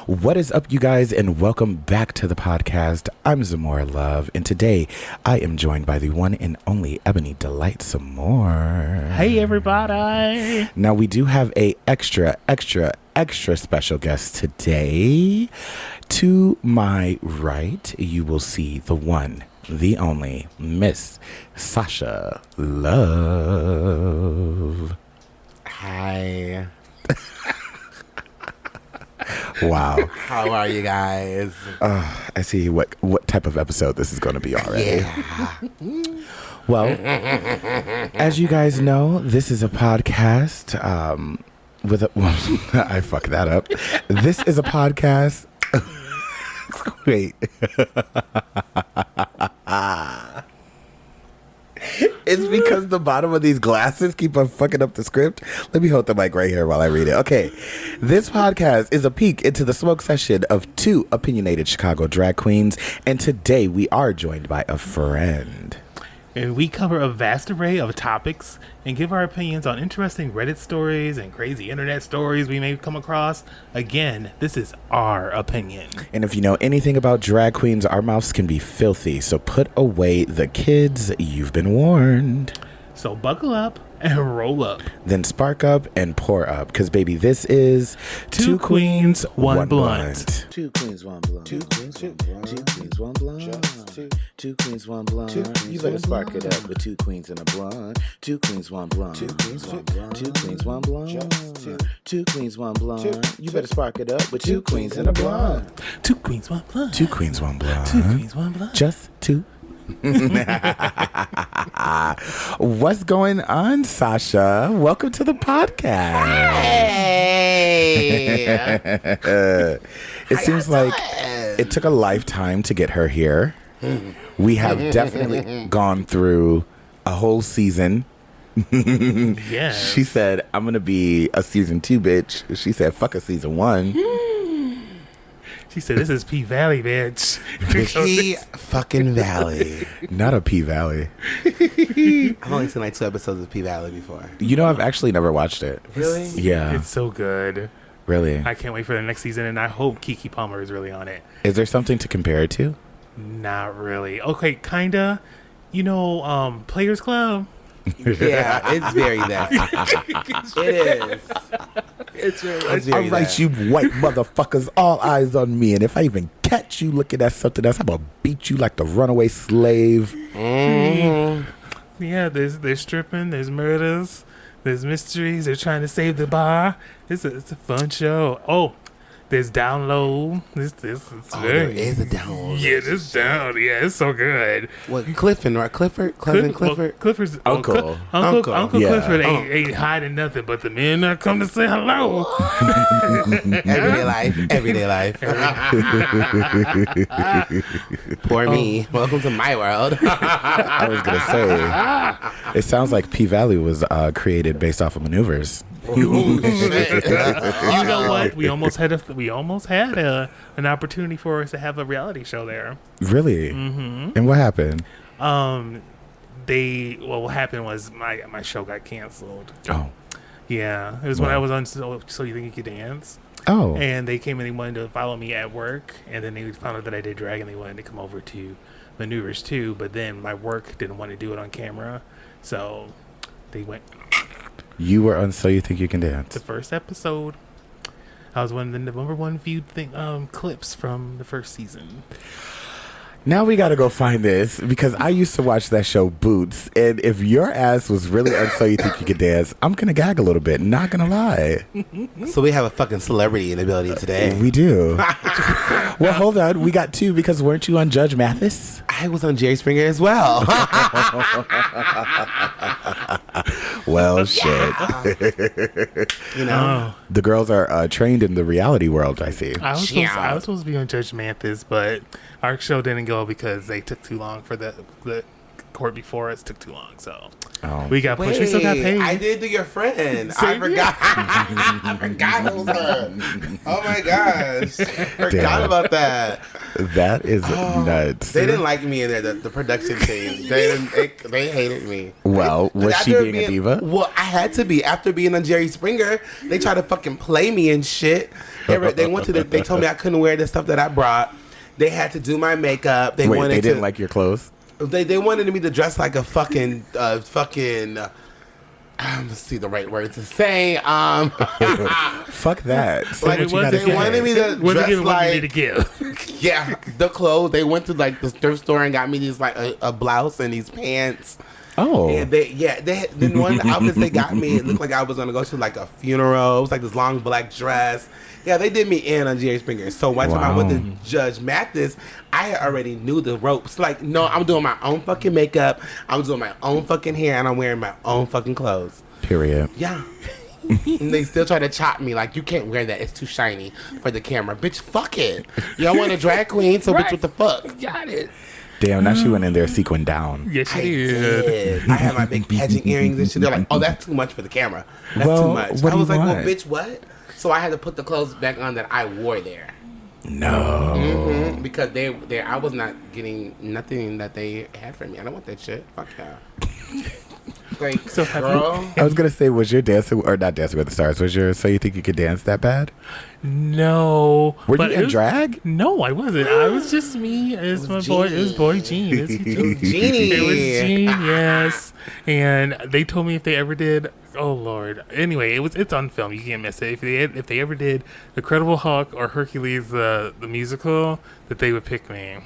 What is up, you guys, and welcome back to the podcast. I'm Zamora Love, and today I am joined by the one and only Ebony Delight some more. Hey, everybody. Now, we do have a extra special guest today. To my right, you will see the one, the only, Miss Sasha Love. Hi. Wow. How are you guys? I see what type of episode this is going to be already. Yeah. Well, as you guys know, this is a podcast with a... I fucked that up. This is a podcast... Wait. It's because the bottom of these glasses keep on fucking up the script. Let me hold the mic right here while I read it. Okay. This podcast is a peek into the smoke session of two opinionated Chicago drag queens. And today we are joined by a friend. And we cover a vast array of topics and give our opinions on interesting Reddit stories and crazy internet stories we may come across. Again, this is our opinion. And if you know anything about drag queens, our mouths can be filthy. So put away the kids. You've been warned. So buckle up and roll up. Then spark up and pour up. Because, baby, this is Two Queens, One Blunt. Two queens, one blunt. Two queens, one blunt. Two queens, one blunt. Just two queens, one blunt. You better spark it up with two queens and a blunt. Two queens, one blunt. Two queens, one blunt. Two queens, one blunt. Just two queens, one blunt. You better spark it up with two queens and a blunt. Two queens, one blunt. Two queens, one blunt. Two queens, one blunt. Just two. What's going on, Sasha? Welcome to the podcast. Hey. It seems like it took a lifetime to get her here. We have definitely gone through a whole season. Yeah. She said, I'm going to be a season 2 bitch. She said, fuck a season 1. She said, this is P Valley, bitch. P fucking Valley. Not a P Valley. I've only seen like 2 episodes of P Valley before. You know, I've actually never watched it. Really? Yeah. It's so good. Really? I can't wait for the next season, and I hope Keke Palmer is really on it. Is there something to compare it to? Not really. Okay, kinda. You know, Players Club. Yeah, it's very that. It is. It's really. All right, you white motherfuckers, all eyes on me. And if I even catch you looking at something else, I'm going to beat you like the runaway slave. Mm-hmm. Yeah, there's stripping, there's murders, there's mysteries. They're trying to save the bar. It's a fun show. Oh, there's download. It's There very, is a download. yeah, this down. Yeah, it's so good. What, Clifford, right? Clifford? Clifford? Well, Clifford's Uncle. Uncle Yeah. Clifford ain't hiding nothing but the men that come to say hello. Everyday life. Poor me. Welcome to my world. I was going to say, it sounds like P Valley was created based off of Manuevers. You know what? We almost had an opportunity for us to have a reality show there. Really? Mm-hmm. And what happened? What happened was my show got canceled. Oh. Yeah, it was when I was on So You Think You Could Dance. Oh. And they came and they wanted to follow me at work, and then they found out that I did drag, and they wanted to come over to Maneuvers too. But then my work didn't want to do it on camera, so they went. You were on So You Think You Can Dance. The first episode. I was one of the number one viewed clips from the first season. Now we got to go find this, because I used to watch that show Boots, and if your ass was really on So You Think You Can Dance, I'm going to gag a little bit, not going to lie. So we have a fucking celebrity in the building today. We do. Well, hold on. We got 2, because weren't you on Judge Mathis? I was on Jerry Springer as well. Well, shit. You know? The girls are trained in the reality world, I see. I was supposed to be on Judge Mathis, but our show didn't go because they took too long for the court before us took too long, so we got pushed. We still got Wait, paid. I did do your friend. I Same forgot. I forgot it was her. Oh my gosh. Forgot about that. That is nuts. They didn't like me in there, the production team. They hated me. Well, was she After being a diva? Well, I had to be. After being on Jerry Springer, they tried to fucking play me and shit. They told me I couldn't wear the stuff that I brought. They had to do my makeup. They didn't like your clothes? They wanted me to dress like a fucking let's see the right words to say. Fuck that. Like, they wanted me to dress like to give. Yeah, the clothes. They went to like the thrift store and got me these like a blouse and these pants. Oh. And then one of the outfits they got me, it looked like I was gonna go to like a funeral. It was like this long black dress. Yeah, they did me in on Jerry Springer. So one time I went to Judge Mathis, I already knew the ropes. Like, no, I'm doing my own fucking makeup. I'm doing my own fucking hair, and I'm wearing my own fucking clothes. Period. Yeah. And they still try to chop me like, you can't wear that. It's too shiny for the camera. Bitch, fuck it. Y'all want a drag queen, so bitch, what the fuck? Got it. Damn, now she went in there sequin down. Yes, she I did. did. I had my big pageant earrings and shit. They're like, oh, that's too much for the camera. That's too much. What I was do you like, well, want? bitch, what? So I had to put the clothes back on that I wore there. No. Mm-hmm. Because I was not getting nothing that they had for me. I don't want that shit. Fuck yeah. Like, So girl. I was going to say, was your Dancing, or not Dancing with the Stars, was your So You Think You Could Dance that bad? No. Were but you in drag? No, I wasn't. I was just me. It was boy Gene. It was Genie. It was Gene, yes. And they told me if they ever did, oh Lord. Anyway, it's on film. You can't miss it. If they ever did The Incredible Hulk or Hercules the musical, that they would pick me.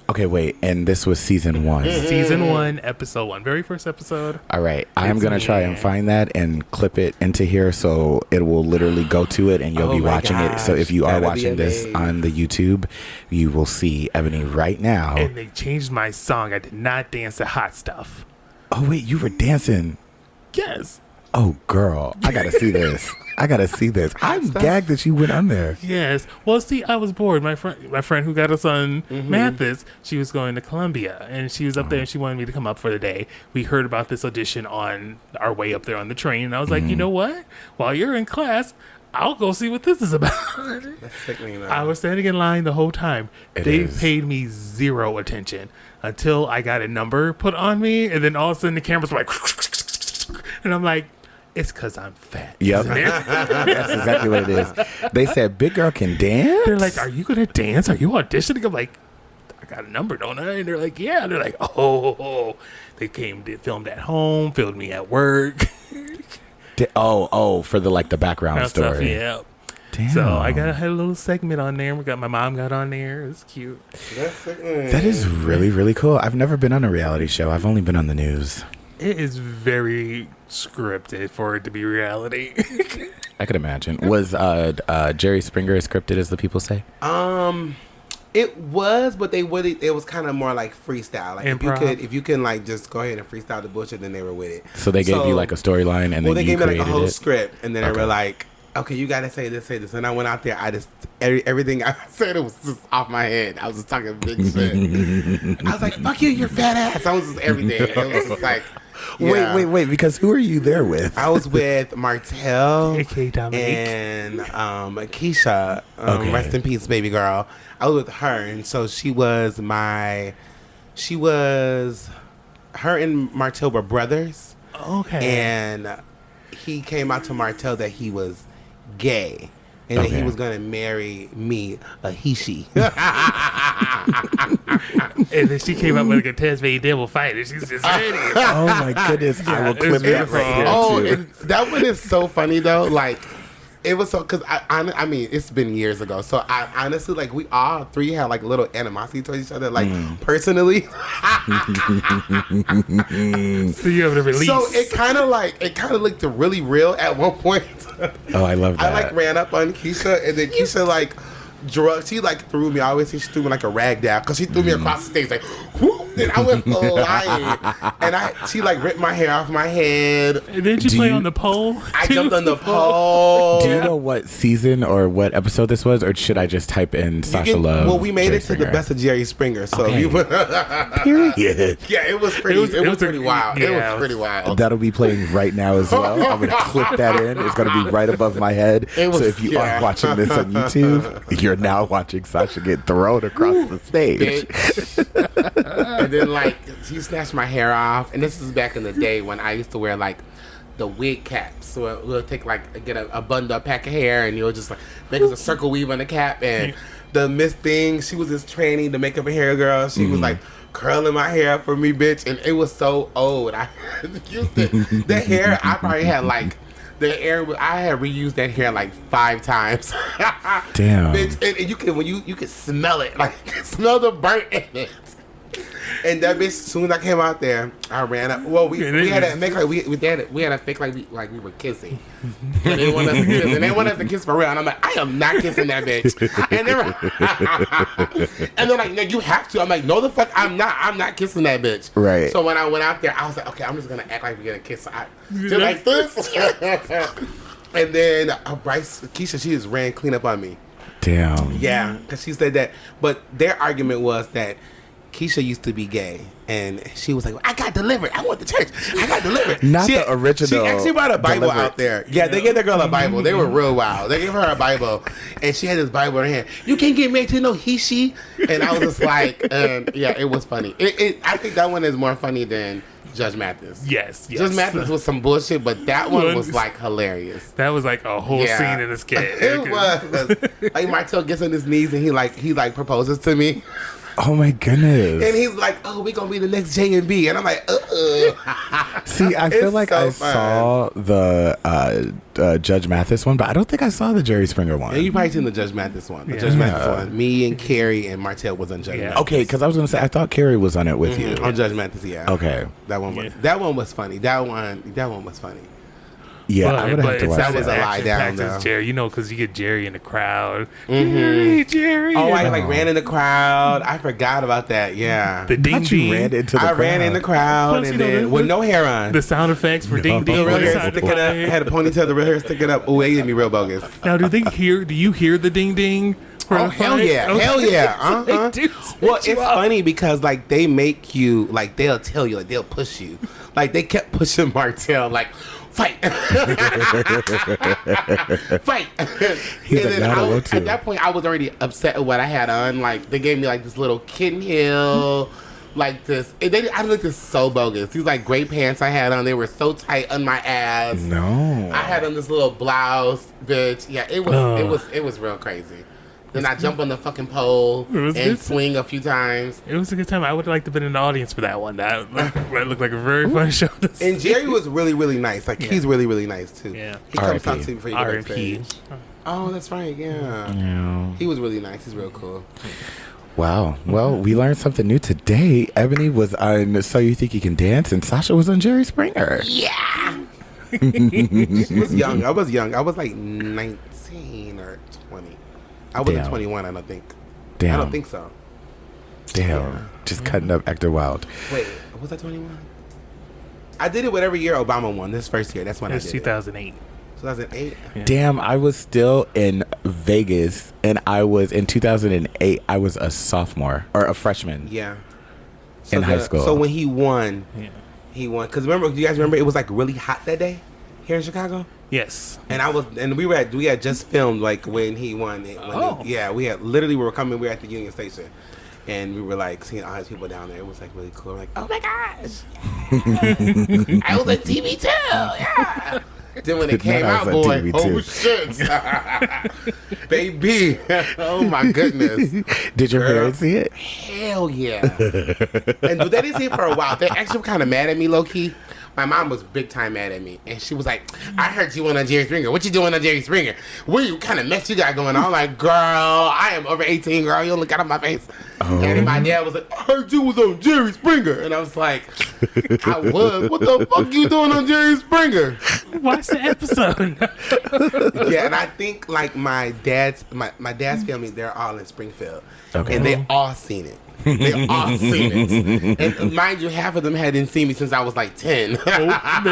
Okay, wait. And this was season 1. Season 1, episode 1. Very first episode. All right. I'm going to try and find that and clip it into here so it will literally go to it and you'll be watching it. So if you are watching this on the YouTube, you will see Ebony right now. And they changed my song. I did not dance to Hot Stuff. Oh, wait. You were dancing. Yes. Oh, girl. I got to see this. I'm gagged that you went on there. Yes. Well, see, I was bored. My friend who got us on Mathis, she was going to Columbia, and she was up there, and she wanted me to come up for the day. We heard about this audition on our way up there on the train, and I was like, you know what? While you're in class, I'll go see what this is about. That's sickening, though. I was standing in line the whole time. They paid me zero attention until I got a number put on me, and then all of a sudden the camera's like, and I'm like, it's because I'm fat. Yep. That's exactly what it is. They said, big girl can dance? They're like, are you going to dance? Are you auditioning? I'm like, I got a number, don't I? And they're like, yeah. They're like, oh. They filmed at home, filmed me at work. For the background story. Stuff, yeah. Damn. So I had a little segment on there. My mom got on there. It was cute. That is really, really cool. I've never been on a reality show. I've only been on the news. It is very scripted for it to be reality. I could imagine. Was Jerry Springer as scripted as the people say? It was, but it was kind of more like freestyle. Like improv. if you can like just go ahead and freestyle the bullshit, then they were with it. So they gave you like a storyline, and then they you gave me like a whole it? script, and then they were like, okay, you gotta say this, and I went out there. I just everything I said, it was just off my head. I was just talking big shit. I was like, fuck you, you're fat ass. I was just everything. It was just like. Yeah. Wait, because who are you there with? I was with Martell A.K.A. Dominique. and Keisha. Rest in peace, baby girl. I was with her, and so her and Martell were brothers. Okay. And he came out to Martell that he was gay. And that he was going to marry me, a he-she. And then she came up with like a Tasmanian devil fight, and she's just ready. Oh my goodness! I will clip that right here too. And that one is so funny though. Like it was so because I mean it's been years ago. So I honestly like we all three had like a little animosity towards each other, like personally. So you have to release. So it kind of looked really real at one point. Oh, I love that. I like ran up on Keisha, and then Keisha like. She like threw me. I always say she threw me like a rag down because she threw me across the stage like, whoop, and I went flying. And she like ripped my hair off my head. And didn't you play on the pole? I jumped on the pole. Do you know what season or what episode this was, or should I just type in Sasha Love? Well, we made Jerry it to Springer? the best of Jerry Springer, so Okay. Period. yeah, it was pretty. It was pretty wild. It was pretty wild. That'll be playing right now as well. I'm going to clip that in. It's going to be right above my head. So if you are watching this on YouTube, you're now watching Sasha get thrown across the stage. And then like she snatched my hair off, and this is back in the day when I used to wear like the wig caps. So we'll take like get a bundled up pack of hair, and you'll just like make us a circle weave on the cap. And the Miss Thing, she was just training to make up a hair girl. She was like curling my hair for me, bitch, and it was so old. I used the hair. I probably had like. I had reused that hair like 5 times. Damn. Bitch, and you can smell it, like smell the burnt in it. And that bitch, as soon as I came out there, I ran up. Well, we had to make like we had to fake like we were kissing. And they want us to kiss, and they want us to kiss for real. And I'm like, I am not kissing that bitch. And they're like, no, you have to. I'm like, no, the fuck, I'm not kissing that bitch. Right. So when I went out there, I was like, okay, I'm just gonna act like we're gonna kiss. So I did like this. And then Keisha, she just ran clean up on me. Damn. Yeah, because she said that. But their argument was that Keisha used to be gay, and she was like, I got delivered. I went to church. I got delivered. Not the original. She actually brought a Bible delivered. out there. Yeah, they gave that girl a Bible. They were real wild. They gave her a Bible, and she had this Bible in her hand. You can't get married to no he, she. And I was just like, yeah, it was funny. I think that one is more funny than Judge Mathis. Yes. Judge Mathis was some bullshit, but that one was like hilarious. That was like a whole scene in a skit. It was. Like Martell gets on his knees and he proposes to me. Oh my goodness. And he's like, oh, we gonna be the next J&B. And I'm like, See, I feel like I saw the Judge Mathis one, but I don't think I saw the Jerry Springer one. Yeah, you probably seen the Judge Mathis one. The Judge Mathis one. Me and Carrie and Martell was on Judge Mathis. Okay, because I was going to say, I thought Carrie was on it with you. On Judge Mathis, yeah. Okay. That one was funny. That one was funny. Yeah, I would have to watch that. Was a action lie down, packed though. as Jerry, because you get Jerry in the crowd. Jerry. Oh, I like ran in the crowd. I forgot about that. Yeah. The ding ding. Ran into the crowd. Ran in the crowd. Plus, and then with no hair on. The sound effects for ding ding. The real hair sticking up. Had a ponytail. The real hair sticking up. Oh, they did me real bogus. Now, do you hear the ding ding? Oh, hell yeah. Okay. Hell yeah. Well, it's funny because, like, they make you, like, they'll tell you, like, they'll push you. Like, they kept pushing Martell, like, fight. Fight. He's like, at that point, I was already upset with what I had on. Like, they gave me, like, this little kitten heel. Like this, I looked this so bogus. These like gray pants I had on, they were so tight on my ass. No, I had on this little blouse, bitch. Yeah, it was real crazy. Then I jump on the fucking pole and swing a few times. It was a good time. I would like to have been in the audience for that one. That looked like a very fun show. And Jerry was really, really nice. Like he's really, really nice too. Yeah, he comes talk to me before you go backstage. Oh, that's right. Yeah. He was really nice. He's real cool. Wow. Well, we learned something new today. Ebony was on So You Think You Can Dance, and Sasha was on Jerry Springer. Yeah. She was young. I was young. I was like 19 or 20. I wasn't 21, I don't think. Damn. I don't think so. Damn. Yeah. Just cutting up, acting wild. Wait, was I 21? I did it whatever year Obama won. This first year. That's when I did 2008. 2008? Yeah. Damn, I was still in Vegas, and I was, in 2008, I was a sophomore, or a freshman. Yeah. In high school. So when he won, he won. Because remember, do you guys remember it was like really hot that day here in Chicago? Yes. And we had just filmed like when he won. We were coming, we were at the Union Station. And we were like seeing all these people down there. It was like really cool. We're like, oh my gosh. I was on TV too. Yeah. Then when it came out, boy, oh shit. Baby. Oh my goodness. Did your parents see it? Hell yeah. And they didn't see it for a while. They actually were kind of mad at me, low key. My mom was big time mad at me, and she was like, I heard you went on Jerry Springer. What you doing on Jerry Springer? What kind of mess you got going on? I'm like, girl, I am over 18, girl. You don't look out of my face. Oh. And my dad was like, I heard you was on Jerry Springer. And I was like, I was. What the fuck you doing on Jerry Springer? Watch the episode. Yeah, and I think like my dad's family, they're all in Springfield. Okay. And they all seen it. They all seen it. And mind you, half of them hadn't seen me since I was like 10. They're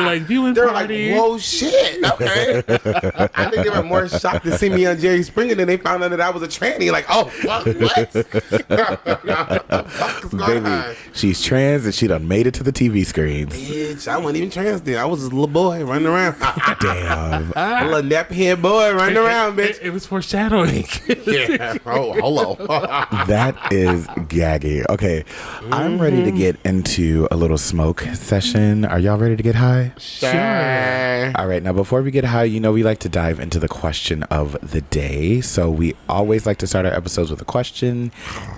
like, viewing They're party. like, whoa, shit. Okay. I think they were more shocked to see me on Jerry Springer than they found out that I was a tranny. Like, oh, fuck, what? The fuck is going on? Baby, she's trans and she done made it to the TV screens. Bitch, I wasn't even trans then. I was just a little boy running around. Damn. A little nappy-head boy running around, bitch. It was foreshadowing. Yeah. Oh, hello. That is gaggy. Okay, I'm ready to get into a little smoke session. Are y'all ready to get high? Sure. All right, now before we get high, you know we like to dive into the question of the day. So we always like to start our episodes with a question,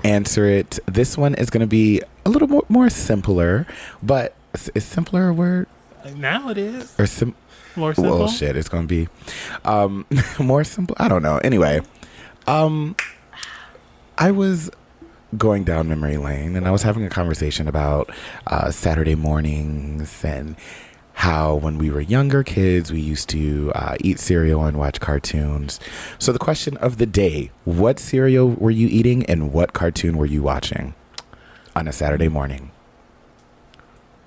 answer it. This one is going to be a little more simpler, but is simpler a word? Now it is. Or More simple. well, shit, it's going to be more simple. I don't know. Anyway, I was going down memory lane and I was having a conversation about Saturday mornings and how when we were younger kids we used to eat cereal and watch cartoons. So the question of the day, what cereal were you eating and what cartoon were you watching on a Saturday morning?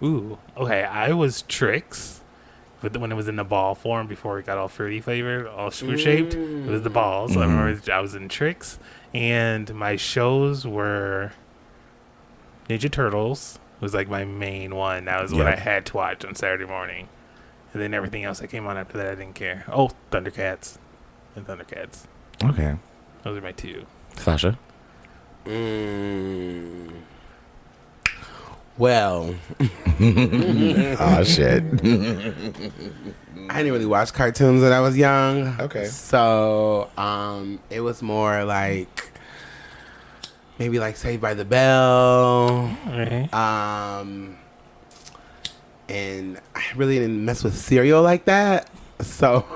Ooh, okay. I was Trix, but when it was in the ball form before it got all fruity flavored, all fruit shaped, it was the balls. So I remember I was in Trix, and my shows were Ninja Turtles. Was like my main one. That was what I had to watch on Saturday morning, and then everything else that came on after that I didn't care. Oh, Thundercats and Thundercats. Okay. Those are my two. Sasha? Well, Oh, shit. I didn't really watch cartoons when I was young. Okay. So, it was more like maybe like Saved by the Bell. Okay. And I really didn't mess with cereal like that. So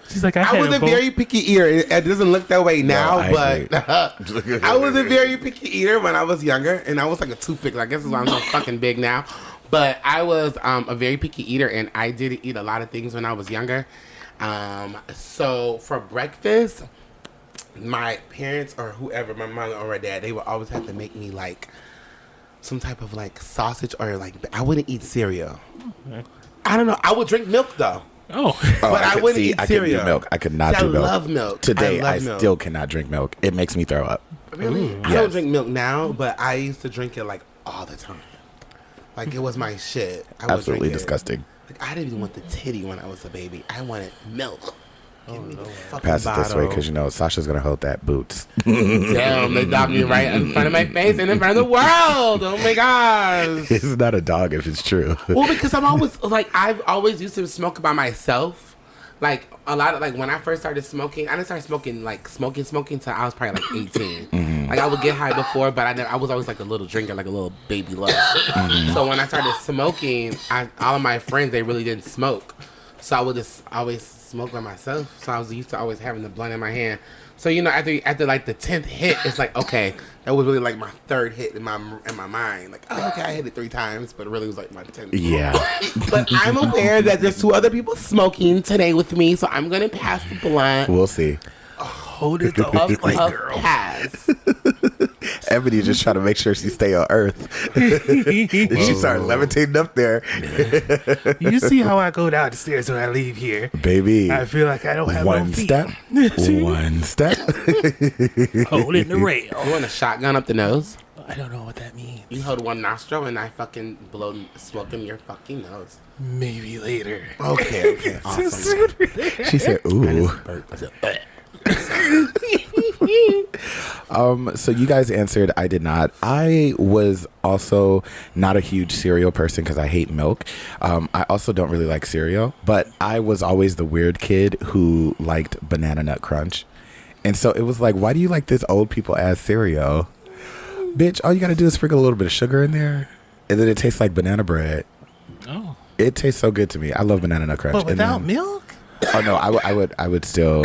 She's like, I was a very picky eater. It doesn't look that way now, I but I was a very picky eater when I was younger, and I was like a toothpick. I guess that's why I'm so fucking big now. But I was a very picky eater, and I did eat a lot of things when I was younger. So for breakfast, my parents or whoever, my mom or my dad, they would always have to make me like some type of like sausage or like I wouldn't eat cereal. I don't know. I would drink milk though. Oh, But I wouldn't eat I couldn't do cereal. milk. I could not See, do I milk. love milk. Today, I I love milk. still cannot drink milk. It makes me throw up. Really? I Yes. don't drink milk now, but I used to drink it like all the time. Like it was my shit. I would Absolutely drink it. disgusting. Like I didn't even want the titty when I was a baby. I wanted milk. Give me the fucking Pass it this way bottle. because you know Sasha's gonna hold that boots. Damn, they dogged me right in front of my face and in front of the world. Oh my gosh. It's not a dog if it's true. Well, because I'm always like I've always used to smoke by myself. Like a lot of like when I first started smoking, I didn't start smoking till I was probably like 18. Like I would get high before, but I was always like a little drinker, like a little baby lush. So when I started smoking, all of my friends they really didn't smoke, so I would just always smoke by myself. So I was used to always having the blunt in my hand. So you know after like the 10th hit, it's like okay, that was really like my third hit in my mind. Like oh, okay, I hit it 3 times, but it really was like my 10th. Yeah. But I'm aware that there's 2 other people smoking today with me, so I'm gonna pass the blunt. We'll see. hold it the Of like, girl. pass. Ebony just trying to make sure she stay on Earth. She started levitating up there. You see how I go down the stairs when I leave here? Baby. I feel like I don't have One no feet. step. One step. Holding the rail. You want a shotgun up the nose? I don't know what that means. You hold one nostril and I fucking blow smoke in your fucking nose. Maybe later. Okay, awesome. She said, ooh. So you guys answered. I did not. I was also not a huge cereal person because I hate milk. I also don't really like cereal, but I was always the weird kid who liked Banana Nut Crunch. And so it was like, why do you like this old people ass cereal? Bitch, all you gotta do is sprinkle a little bit of sugar in there and then it tastes like banana bread. Oh. It tastes so good to me. I love Banana Nut Crunch. But And without then- milk? Oh no, I would still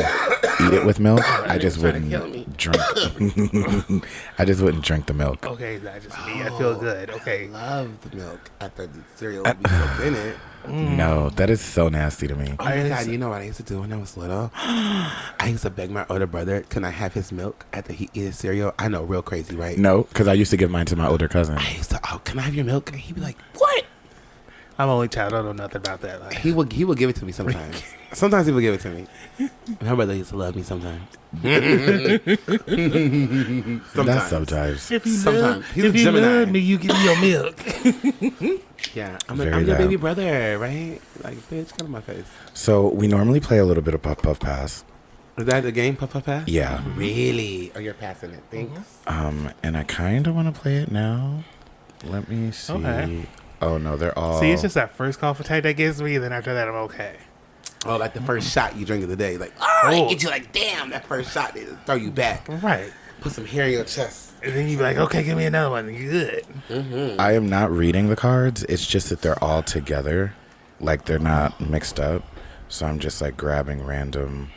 eat it with milk. I just trying to kill me. wouldn't drink. I just wouldn't drink the milk. Okay, that's just me. I feel good. Okay. Love the milk. I thought the cereal would be soaked in it. No, that is so nasty to me. Oh my God, you know what I used to do when I was little? I used to beg my older brother, can I have his milk after he eat his cereal? I know, real crazy, right? No, because I used to give mine to my older cousin. I used to, can I have your milk? And he'd be like, what? I'm only child. I don't know nothing about that. Like, He would give it to me sometimes. Sometimes he would give it to me. My brother used to love me sometimes. That's sometimes. if you Sometimes. love, He's a if you Gemini. love me, you give me your milk. Yeah, I'm Very your loud. baby brother, right? Like, bitch, get out of my face. So we normally play a little bit of Puff Puff Pass. Is that the game, Puff Puff Pass? Yeah. Really? Oh, you're passing it. Thanks. And I kind of want to play it now. Let me see. Okay. Oh no, they're all. See, it's just that first cough attack that gets me. Then after that, I'm okay. Oh, like the first shot you drink of the day. Like, oh, Oh. it gets you like, damn, that first shot, they throw you back. Right. Put some hair in your chest. And then you be like, okay, give me another one. You good? I am not reading the cards. It's just that they're all together, like they're not mixed up. So I'm just like grabbing random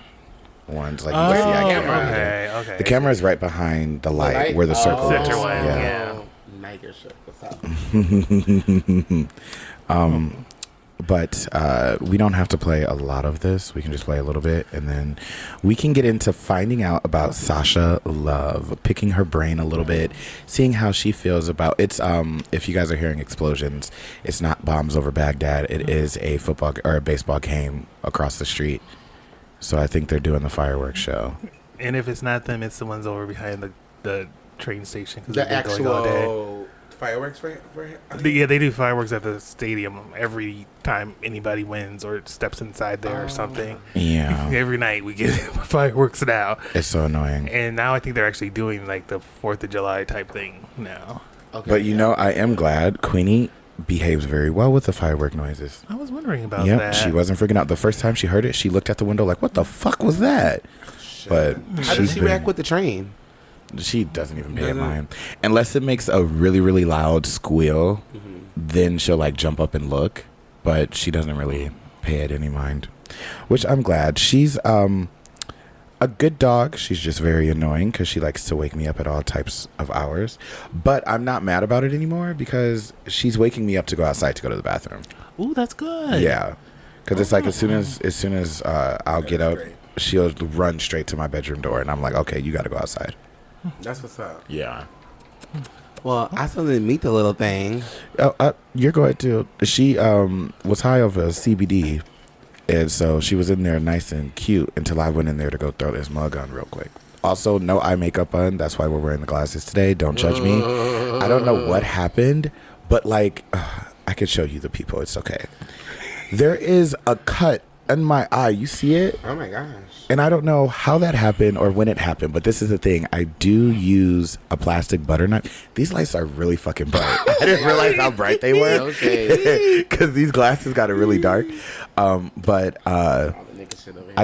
ones. Like you can see, I can't read okay, them. okay. The camera is right behind the light where the circle is. Center one, Yeah. yeah. Niger shit. What's up? But we don't have to play a lot of this. We can just play a little bit, and then we can get into finding out about Sasha Love, picking her brain a little bit, seeing how she feels about it's. If you guys are hearing explosions, it's not bombs over Baghdad. It is a football or a baseball game across the street. So I think they're doing the fireworks show. And if it's not them, it's the ones over behind the train station. 'Cause The they've been going all day. actual fireworks for Yeah, they do fireworks at the stadium every time anybody wins or steps inside there or something. Yeah, Every night we get fireworks now. it's so annoying. And now I think they're actually doing like the 4th of July type thing now. Okay. But you know, I am glad Queenie behaves very well with the firework noises. I was wondering about Yep, that. she wasn't freaking out. The first time she heard it, she looked at the window like, what the fuck was that? But How does she's she been- react with the train? she doesn't even pay it Doesn't? mind. Unless it makes a really, really loud squeal, then she'll like jump up and look. But she doesn't really pay it any mind. Which I'm glad. She's a good dog. She's just very annoying because she likes to wake me up at all types of hours. But I'm not mad about it anymore because she's waking me up to go outside to go to the bathroom. Ooh, that's good. Yeah, because it's like as soon as I'll get up, she'll run straight to my bedroom door, and I'm like, okay, you got to go outside. That's what's up. Yeah. Well, I still didn't meet the little thing. You're going to. She was high off of CBD, and so she was in there nice and cute until I went in there to go throw this mug on real quick. Also, no eye makeup on. That's why we're wearing the glasses today. Don't judge me. I don't know what happened, but like, I could show you the people. It's okay. There is a cut in my eye. You see it? Oh my gosh. And I don't know how that happened or when it happened, but this is the thing. I do use a plastic butter knife. These lights are really fucking bright. I didn't realize how bright they were. Okay. Because these glasses got it really dark. But I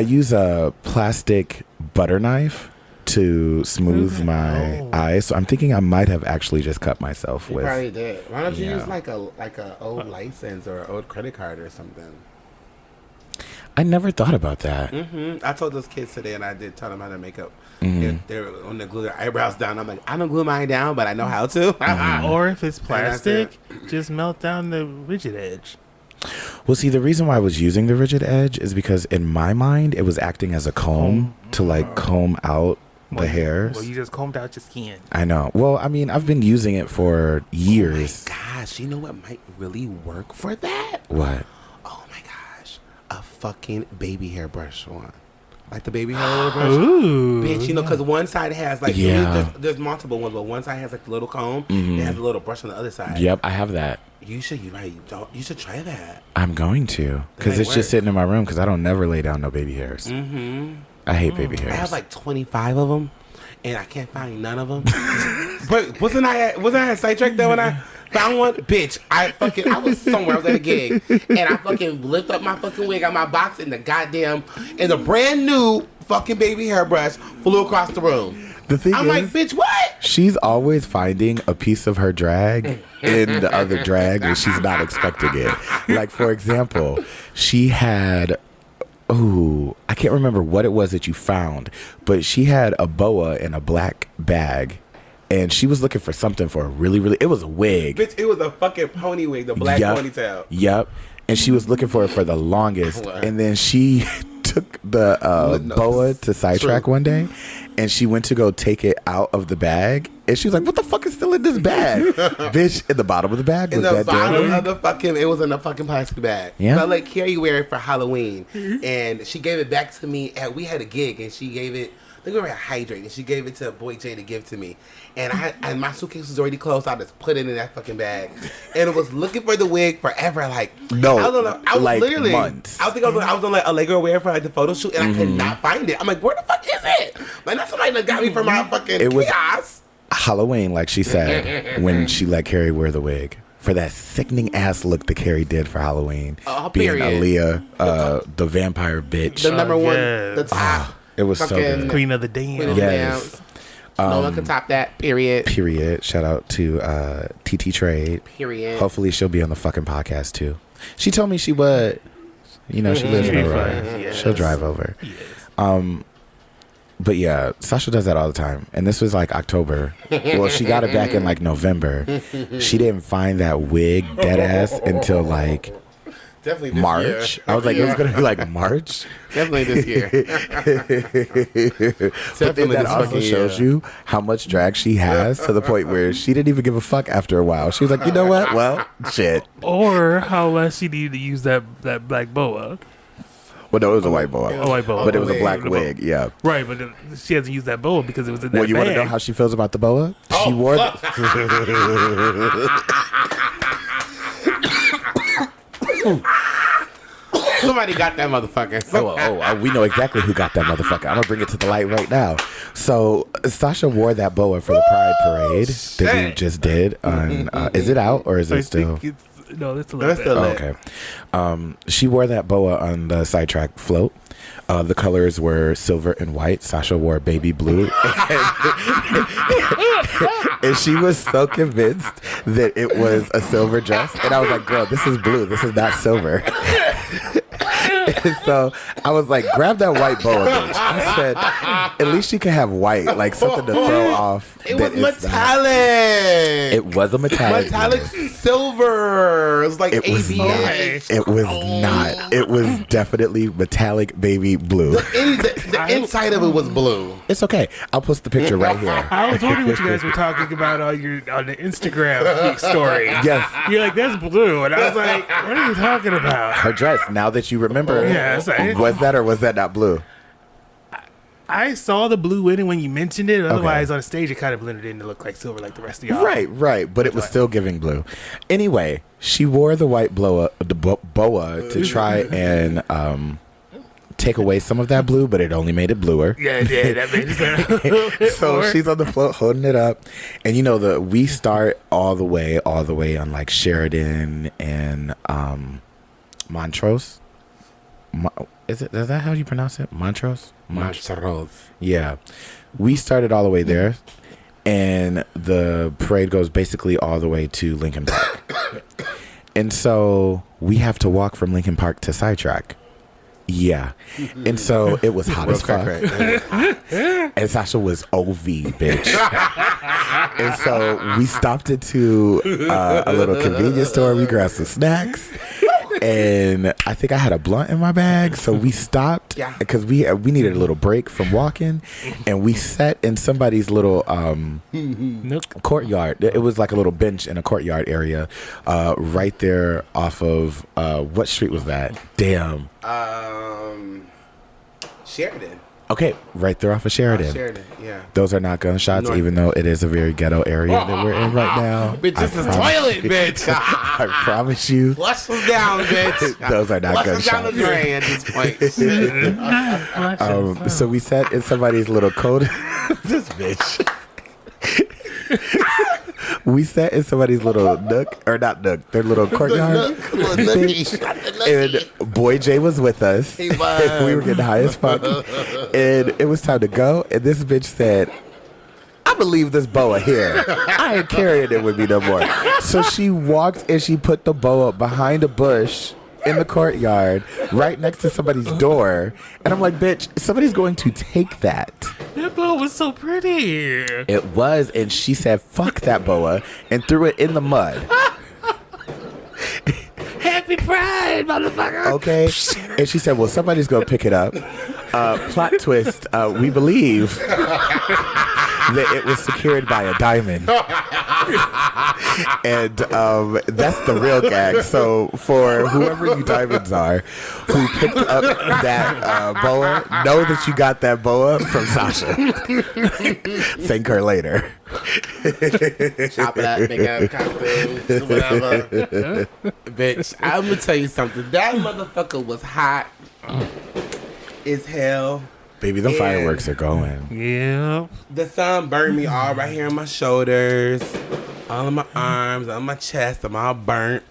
use a plastic butter knife to smooth my eyes. So I'm thinking I might have actually just cut myself You with. probably did. Why don't you Yeah. use like a old license or an old credit card or something? I never thought about that. I told those kids today, and I did tell them how to make up. They're on the glue their eyebrows down. I'm like, I don't glue mine down, but I know how to. Or if it's that's plastic, just melt down the rigid edge. Well, see, the reason why I was using the rigid edge is because in my mind, it was acting as a comb to like comb out the hairs. Well, you just combed out your skin. I know. Well, I mean, I've been using it for years. Gosh, you know what might really work for that? What? Oh my gosh, a fucking baby hair brush one, like the baby hair brush. Ooh. Bitch, you know, because one side has like Yeah. there's multiple ones, but one side has like the little comb. It has a little brush on the other side. Yep, I have that. You should try that. I'm going to because might it's work. just sitting in my room because I don't never lay down no baby hairs. I hate baby hairs. I have like 25 of them, and I can't find none of them. But wasn't I at sidetracked there when I found one? Bitch, I was somewhere. I was at a gig, and I fucking lift up my fucking wig out my box, and the brand new fucking baby hairbrush flew across the room. The thing I'm is, like, bitch, what? she's always finding a piece of her drag in the other drag when she's not expecting it. Like, for example, she had Ooh, I can't remember what it was that you found, but she had a boa in a black bag, and she was looking for something for a really, it was a wig. Bitch, it was a fucking pony wig, the black ponytail. Yep. And she was looking for it for the longest, and then she took the boa to Sidetrack one day, and she went to go take it out of the bag, and she was like, "What the fuck is still in this bag, bitch?" In the bottom of the bag, in the bottom of the fucking, it was in a fucking plastic bag. Yeah, so I let Carrie wear it for Halloween, and she gave it back to me. We had a gig, and she gave it. I think we were at Hydrate, and she gave it to Boy J to give to me. And my suitcase was already closed, so I just put it in that fucking bag. And it was looking for the wig forever. Like, no, I was like literally months. I was on like Allegro wear for like the photo shoot, and I could not find it. I'm like, where the fuck is it? Like, that's somebody that got me from my fucking kiosk. Halloween, like she said, when she let Carrie wear the wig. For that sickening ass look that Carrie did for Halloween. Being Aaliyah, the vampire bitch. The number one, the top. It was so good. Queen of the Dance. Yes. No one can top that. Period. Shout out to TT Trade. Period. Hopefully she'll be on the fucking podcast too. She told me she would. You know, she lives in Aurora. Yes. She'll drive over. Yes. But yeah, Sasha does that all the time. And this was like October. Well, she got it back in like November. She didn't find that wig dead ass until like definitely this March. Year. I was like, it was gonna be like March. Definitely this year. But then that also shows you how much drag she has to the point where she didn't even give a fuck after a while. She was like, you know what? Well, shit. Or how less she needed to use that black boa. Well, no, it was a white boa. A white boa. But it was a black wig, yeah. Right, but she hasn't used that boa because it was in that Well, you want to know how she feels about the boa? She wore Somebody got that motherfucker. We know exactly who got that motherfucker. I'm going to bring it to the light right now. So, Sasha wore that boa for the Pride Parade that we just did. On, is it out or is it still? No, it's a little bit. Okay. She wore that boa on the Sidetrack float. The colors were silver and white. Sasha wore baby blue. And she was so convinced that it was a silver dress. And I was like, girl, this is blue. This is not silver. And so I was like, grab that white boa, bitch. I said, at least she can have white, like something to throw off. It was metallic. It was a metallic silver. It was like ABS. It was not. It was definitely metallic baby blue. The inside of it was blue. It's okay. I'll post the picture right here. I was wondering what you guys were talking about on the Instagram story. Yes. You're like, that's blue. And I was like, what are you talking about? Her dress, now that you remember, yes, was that or was that not blue? I saw the blue in it when you mentioned it. Otherwise, on stage, it kind of blended in to look like silver like the rest of y'all. Right. But it was still giving blue. Anyway, she wore the white boa to try and take away some of that blue, but it only made it bluer. Yeah, it did. That made it so she's on the float holding it up. And you know, we start all the way on like Sheridan and Montrose. Is that how you pronounce it? Montrose? Montrose. Yeah. We started all the way there, and the parade goes basically all the way to Lincoln Park. And so we have to walk from Lincoln Park to Sidetrack. Yeah. And so it was hot as fuck. And Sasha was OV, bitch. And so we stopped into a little convenience store. We grabbed some snacks. And I think I had a blunt in my bag, so we stopped because we needed a little break from walking, and we sat in somebody's little courtyard. It was like a little bench in a courtyard area, right there off of what street was that? Damn. Sheridan. Okay, right there off of Sheridan. Sheridan, yeah. Those are not gunshots, even though it is a very ghetto area that we're in right now. Bitch, this is toilet, bitch. I promise you. Flush them down, bitch. Those are not gunshots. Flush them down the drain at this point. So we sat in somebody's little coat. This bitch. We sat in somebody's little nook, or not nook, their little courtyard. And Boy J was with us. He was. We were getting high as fuck. And it was time to go. And this bitch said, I'm gonna leave this boa here. I ain't carrying it with me no more. So she walked and she put the boa behind a bush in the courtyard right next to somebody's door. And I'm like, bitch, somebody's going to take that. That boa was so pretty. It was. And she said, fuck that boa, and threw it in the mud. Happy Pride, motherfucker. Okay. And she said, well, somebody's going to pick it up. Plot twist, we believe that it was secured by a diamond. And that's the real gag. So for whoever you diamonds are who picked up that boa, know that you got that boa from Sasha. Thank her later. Chop it up, make up cocktails, whatever. Bitch, I'm gonna tell you something. That motherfucker was hot as hell. Baby, the fireworks are going. Yeah. The sun burned me all right here on my shoulders, all on my arms, on my chest. I'm all burnt.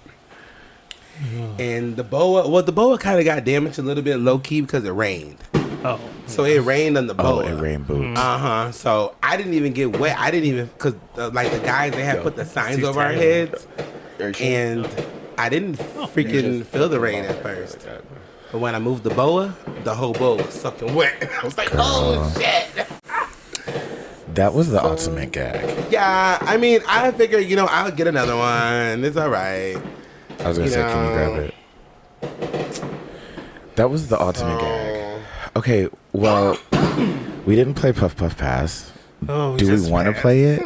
And the boa kind of got damaged a little bit low key because it rained. Oh. So it rained on the boa. Oh, it rained boots. So I didn't even get wet. I didn't even, because like the guys, they had put the signs over our heads. And I didn't freaking feel the rain at first. But when I moved the boa, the whole boa was soaking wet. I was like, oh shit. That was the ultimate gag. Yeah, I mean, I figured, I'll get another one. It's all right. I was going to say, can you grab it? That was the ultimate gag. Okay, well, we didn't play Puff Puff Pass. Oh, do we want to play it?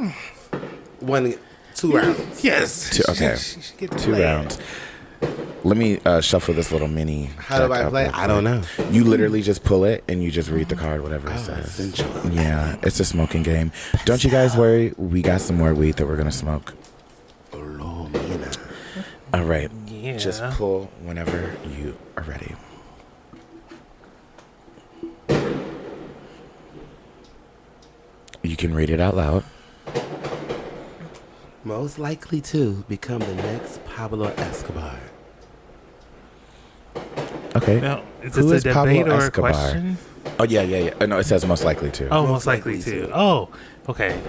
2 rounds. Yes. Okay, 2 rounds. Let me shuffle this little mini. How do I play? I don't know. You literally just pull it and you just read the card, whatever it says. Yeah, it's a smoking game. Don't you guys worry. We got some more weed that we're going to smoke. All right. Yeah. Just pull whenever you are ready. You can read it out loud. Most likely to become the next Pablo Escobar. Okay. Now, is Who this is a Pablo debate or a Escobar? question? Oh, yeah. No, it says most likely to. Oh, most likely to. Oh, okay.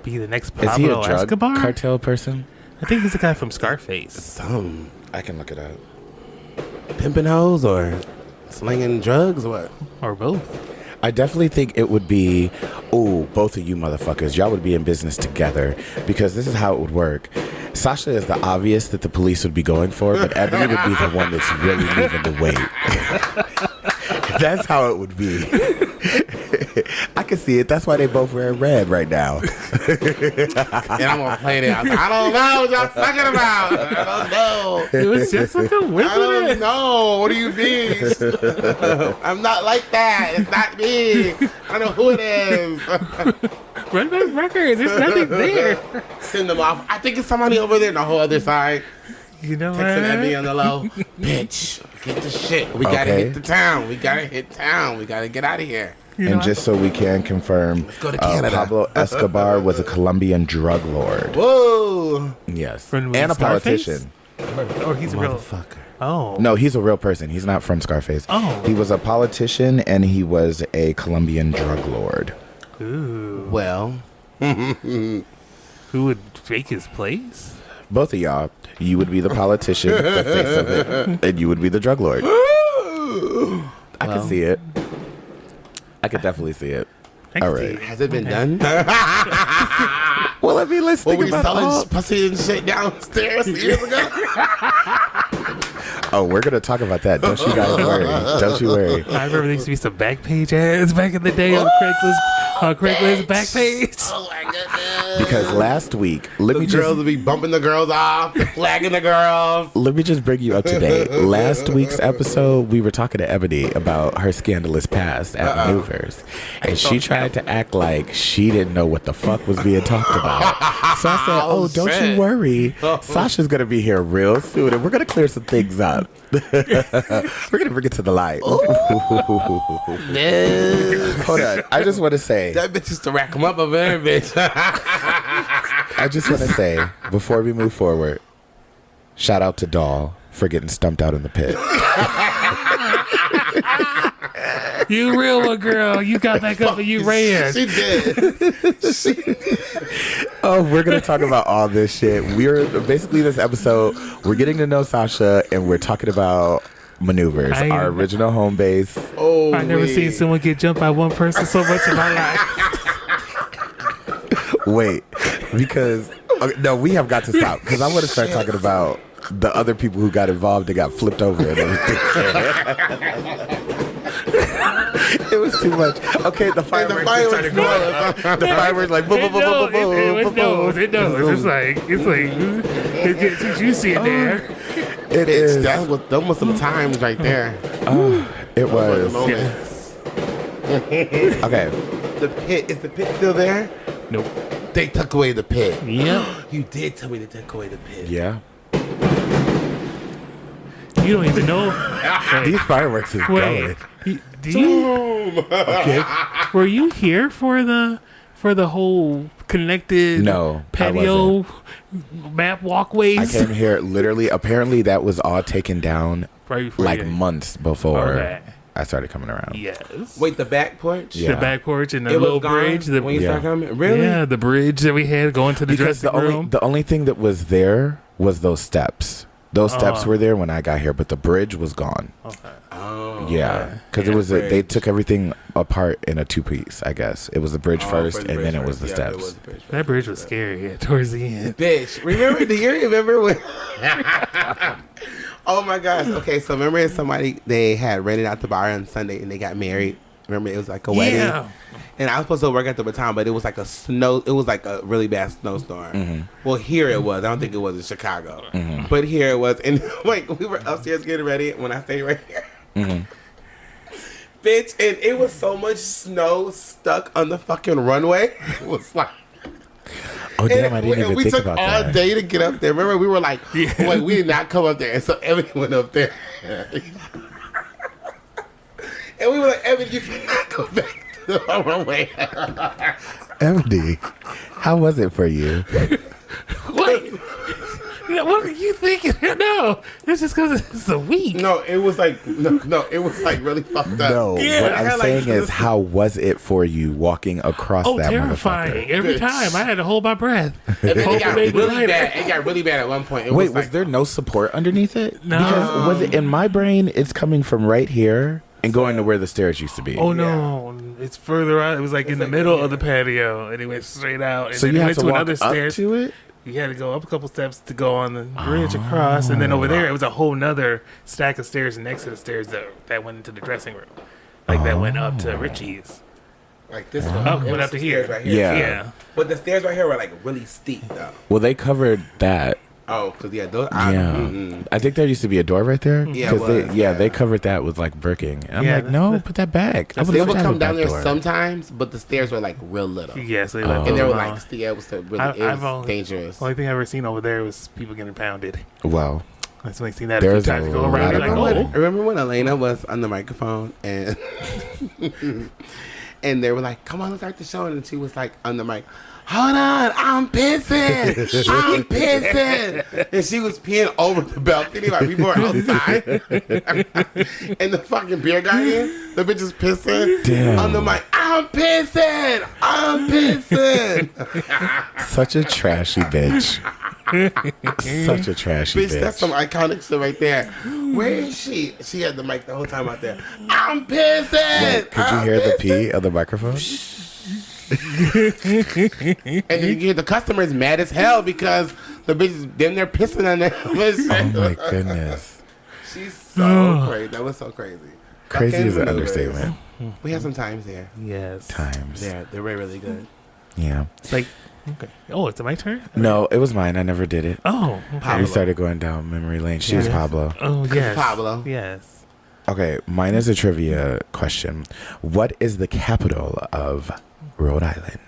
Be the next Pablo Is he a drug Escobar? cartel person? I think he's the guy from Scarface. Some I can look it up. pimping hoes or slinging drugs or what? Or both. I definitely think it would be, both of you motherfuckers, y'all would be in business together, because this is how it would work. Sasha is the obvious that the police would be going for, but Ebony would be the one that's really moving the weight. That's how it would be. I can see it. That's why they both wear red right now. And I'm gonna play that. I don't know what y'all talking about. I don't know. It was just like a whip. I don't know. What do you mean? I'm not like that. It's not me. I know who it is. Run back records. There's nothing there. Send them off. I think it's somebody over there on the whole other side. You know Texting Ebony what? on the low. Bitch, get the shit. We gotta hit the town. We gotta hit town. We gotta get out of here. You know And just so we can confirm, go to Canada. Pablo Escobar was a Colombian drug lord. Whoa. Yes. From And a Scarface? politician. Or he's a real. Motherfucker. Oh. No, he's a real person. He's not from Scarface. Oh. He was a politician and he was a Colombian drug lord. Ooh. Well, Who would take his place? Both of y'all. You would be the politician, the face of it, and you would be the drug lord. I can see it. I could definitely see it. All right. has it been done? Well, I mean, let's Were think we about all. selling pussy and shit downstairs years ago? Oh, we're gonna talk about that. Don't you guys worry. Don't you worry. I remember there used to be some back page ads back in the day on Craigslist back page. Oh my goodness. Because last week, let me The girls just would be bumping the girls off, flagging the girls. bring you up to date. Last week's episode, we were talking to Ebony about her scandalous past at Manuevers, and she tried to act like she didn't know what the fuck was being talked about. So I said, "Oh, don't you worry. Sasha's gonna be here real soon, and we're gonna clear some things up. We're gonna bring it to the light." Hold on, I just want to say, That bitch used to rack them up over there, bitch. I just want to say before we move forward, shout out to Doll for getting stumped out in the pit. You real one, girl. You got back up and you ran. She did. Oh, we're gonna talk about all this shit. We're basically this episode. We're getting to know Sasha, and we're talking about Manuevers, our original home base. Oh, I never seen someone get jumped by one person so much in my life. Wait, because no, we have got to stop because I want to start talking about the other people who got involved and got flipped over and everything. It was too much. Okay, the fireworks started going. The fireworks like boom, boom, boom, boom, boom, boom, boom. It knows. It's like it gets too juicy in there. It is. That was those were some times right there. It was. Moments. Okay. The pit is the pit still there? Nope. They took away the pit. Yep. You did tell me they took away the pit. Yeah. You don't even know. These fireworks is going. Do you? Okay. Were you here for the whole connected No, I patio map walkways? I came here literally. Apparently, that was all taken down right before like you- months before Okay. I started coming around. Yes. Wait, the back porch? Yeah. The back porch and the It was little gone bridge. when you Yeah. started coming? Really? Yeah, the bridge that we had going to the Because dressing room. the only thing that was there was those steps. Those steps were there when I got here, but the bridge was gone. Okay. Oh. Yeah, because it was they bridge. took everything apart in a 2-piece. I guess it was the bridge first, and then it was the Yeah, it steps. was the bridge first. That bridge was scary towards the end. Bitch, do you remember when? Oh my gosh. Okay, so remember somebody, they had rented out the bar on Sunday and they got married. Remember it was like a wedding? Yeah. And I was supposed to work at the baton, but it was like it was like a really bad snowstorm. Well, here it was. I don't think it was in Chicago. But here it was. And like we were upstairs getting ready when I stayed right here. Bitch, and it was so much snow stuck on the fucking runway. It was like, Oh damn! I didn't even we think took about all that. day to get up there. Remember, we were like, wait, we did not come up there. And so Ebony went up there. And we were like, Ebony, you cannot go back to the runway. Ebony, how was it for you? Wait. What are you thinking? No, it's just because it's a week. No, it was like, it was like really fucked up. No, Yeah, what I I'm had, like, saying is, this- how was it for you walking across Oh, that terrifying! motherfucker? Every Bitch. time I had to hold my breath. And then it got Maybe really later. bad. It got really bad at one point. It Wait, was, was like, there no support underneath it? No. Because was it in my brain? It's coming from right here and going to where the stairs used to be. Oh no, it's further out. It was like in the middle of the patio, and it went straight out. And so then you it had went to to walk another up stairs. to it. You had to go up a couple steps to go on the bridge across, and then over there it was a whole nother stack of stairs next to the stairs that went into the dressing room, like that went up to Richie's. like this one. Oh, It went was up to the here. stairs right here. Yeah. Yeah. But the stairs right here were like really steep though. Well, they covered that. Oh, because yeah, those. Yeah, I think there used to be a door right there. Yeah, it 'Cause they, was, yeah, yeah. they covered that with like bricking. And I'm Yeah, like, no, put that back. I They love would to have come a down back there door. sometimes, but the stairs were like real little. Yeah, so they left And they those were alone. like, yeah, it was really, I've it was only- dangerous. Only thing I've ever seen over there was people getting pounded. Wow. That's when I seen that There's a few times. a You go around, lot you're of like, pounding. oh. Remember when Elena was on the microphone and and they were like, "Come on, let's start the show," and she was like on the mic, "Hold on, I'm pissing, I'm pissing," and she was peeing over the balcony like we were outside, and the fucking beer got in. The bitch is pissing Damn. on the mic. I'm pissing, I'm pissing. Such a trashy bitch. Such a trashy Bitch, that's some iconic shit right there. Where is she? She had the mic the whole time out there. I'm pissing. Wait, could you hear the pee of the microphone? And then you hear the customers mad as hell because the bitches, then they're pissing on them. Oh my goodness. She's so crazy. That was so crazy. Crazy Fucking is an Manuevers. understatement. We had some times there. Yes. Times. Yeah, they were really good. Yeah. It's like, okay. Oh, it's my turn? No, it was mine. I never did it. Oh. Okay. Pablo. We started going down memory lane. She was Yeah. Pablo. Oh, yes. Pablo. Yes. Okay, mine is a trivia question. What is the capital of Rhode Island?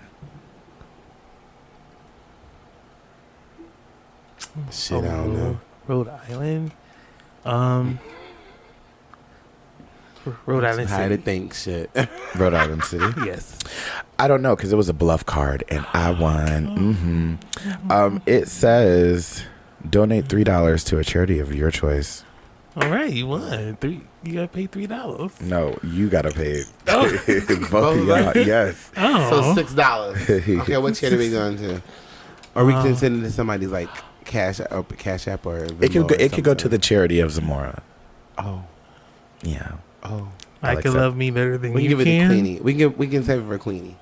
Shit, I don't know. Rhode Island. Rhode Island How to City. think shit. Rhode Island City? Yes. I don't know because it was a bluff card and I won. It says donate $3 to a charity of your choice. All right, you won. You got to pay $3. No, you gotta pay. Oh. Both of y'all. Yes. Oh. So $6. Okay, what charity are we going to? Or we can send it to somebody's like Cash App or Venmo It could go to the charity of Zamora. Oh. Yeah. Oh. I like can that. love me better than We can you give it to can. Queenie. We can save it for Queenie.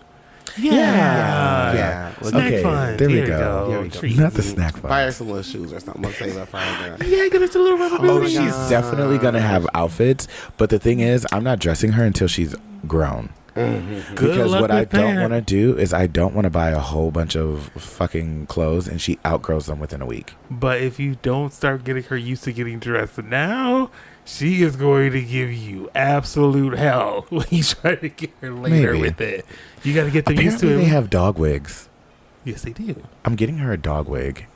Yeah. Okay, Snack fun. there we you go. There we go. Treats. Not the snack Buy her fun. some little shoes or something. We'll save her for her. Yeah, give us a little rubber Oh my booty. God. She's definitely gonna have outfits, but the thing is, I'm not dressing her until she's grown. Good Because luck what I with don't that. want to do is I don't want to buy a whole bunch of fucking clothes and she outgrows them within a week. But if you don't start getting her used to getting dressed now, she is going to give you absolute hell when you try to get her later Maybe. with it. You got to get them used to Apparently it. they have dog wigs. Yes, they do. I'm getting her a dog wig.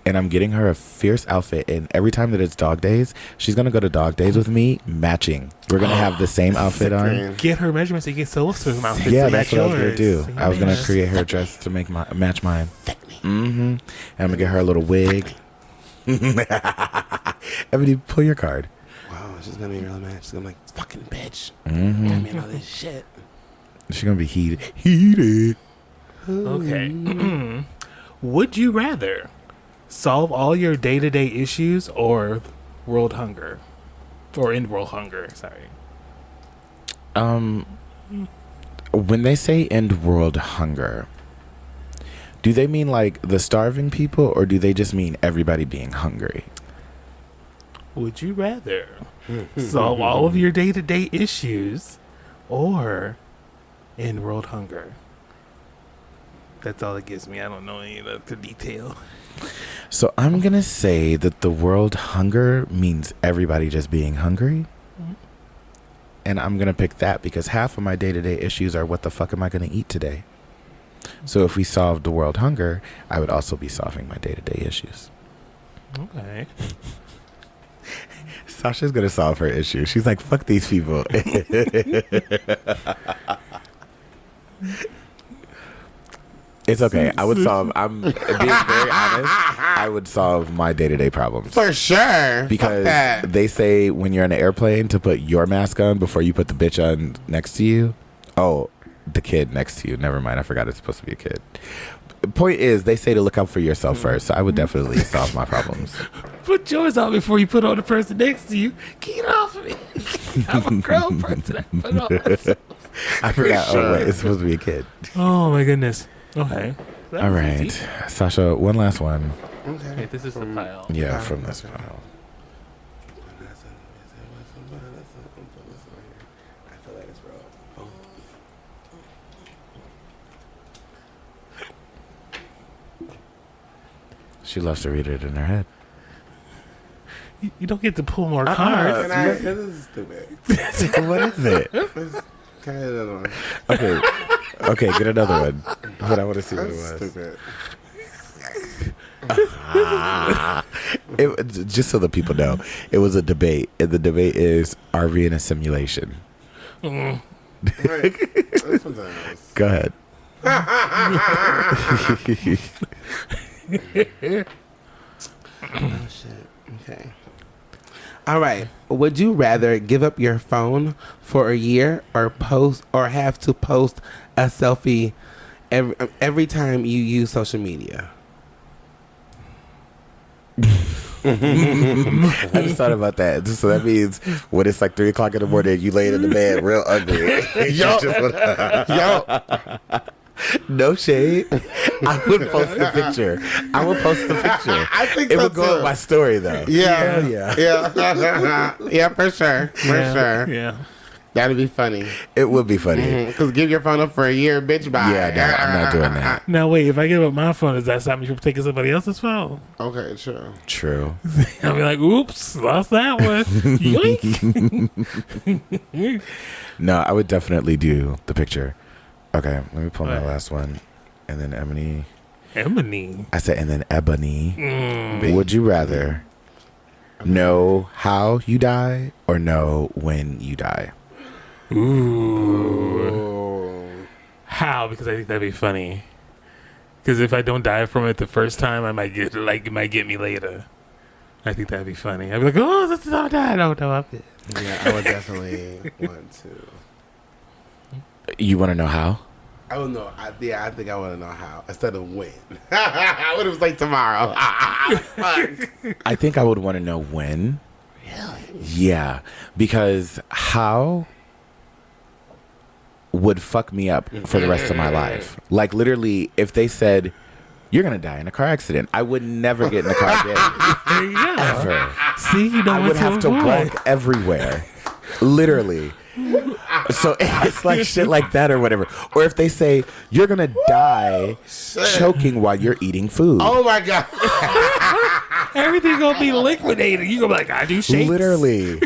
And I'm getting her a fierce outfit. And every time that it's dog days, she's going to go to dog days with me, matching. We're going to have the same outfit on. Get her measurements so you can sew some outfits. Yeah, to that's match what I was going to yours. do. I was going to Yes. create her a dress to match mine. Mm-hmm. And I'm going to get her a little wig. Ebony, pull your card. Wow, she's gonna be real mad. She's gonna be like, fucking bitch. Mm-hmm. I mean all this shit. She's going to be heated. Okay. Would you rather solve all your day-to-day issues or world hunger? Or end world hunger, sorry. When they say end world hunger, do they mean like the starving people or do they just mean everybody being hungry? Would you rather solve all of your day-to-day issues or end world hunger? That's all it gives me. I don't know any of the detail. So I'm going to say that the world hunger means everybody just being hungry. And I'm going to pick that because half of my day-to-day issues are what the fuck am I going to eat today? So if we solved the world hunger, I would also be solving my day-to-day issues. Okay. Sasha's going to solve her issue. She's like, fuck these people. It's okay. I would solve, I'm being very honest, I would solve my day-to-day problems. For sure. Because Fuck that. they say when you're on an airplane to put your mask on before you put the bitch on next to you. Oh, the kid next to you. Never mind. I forgot it's supposed to be a kid. Point is, they say to look out for yourself first. So I would definitely solve my problems. Put yours on before you put on the person next to you. Get off of me. I'm a grown person. I put on myself. I forgot. Oh, wait. It's supposed to be a kid. Oh, my goodness. Okay. That All was right. easy. Sasha, one last one. Okay. Okay, this is the pile. Yeah, from this pile. I feel like it's real. Oh. She loves to read it in her head. You don't get to pull more cards. This is stupid. What is it? Kind of another one. Okay. Okay, get another one. But I want to see what it That's was. stupid. Just so the people know, it was a debate. And the debate is, are we in a simulation? Mm. Right. This one's else. Go ahead. Oh shit. Okay. All right. Would you rather give up your phone for a year or have to post a selfie every time you use social media? I just thought about that. So that means when it's like 3 o'clock in the morning, you laying in the bed real ugly. Yo. No shade. I would post the picture. I would post the picture. I think It so would go too. in my story though. Yeah. Hell yeah. Yeah. Yeah, for sure. For sure. Yeah. That'd be funny. It would be funny. Because give your phone up for a year, bitch, bye. Yeah, no, I'm not doing that. Now, wait, if I give up my phone, does that stop me from taking somebody else's phone? Okay, true. True. I'll be like, oops, lost that one. Yoink. No, I would definitely do the picture. Okay, let me pull my What? last one. And then Ebony. Ebony. I said, and then Ebony. Mm. Would you rather know how you die or know when you die? Ooh. How? Because I think that'd be funny. Because if I don't die from it the first time, it might get me later. I think that'd be funny. I'd be like, oh, this is all that. No, I'm good. Yeah, I would definitely want to. You want to know how? I don't know. I think I want to know how instead of when. What if it was like tomorrow? Fuck. I think I would want to know when. Really? Yeah, because how would fuck me up for the rest of my life. Like literally, if they said you're gonna die in a car accident, I would never get in a car again. Yeah. Ever. See, you know I would have to walk everywhere. Literally. So it's like shit like that or whatever. Or if they say you're gonna die choking while you're eating food. Oh my God. Everything gonna be liquidated. You gonna be like, I do shakes. Literally.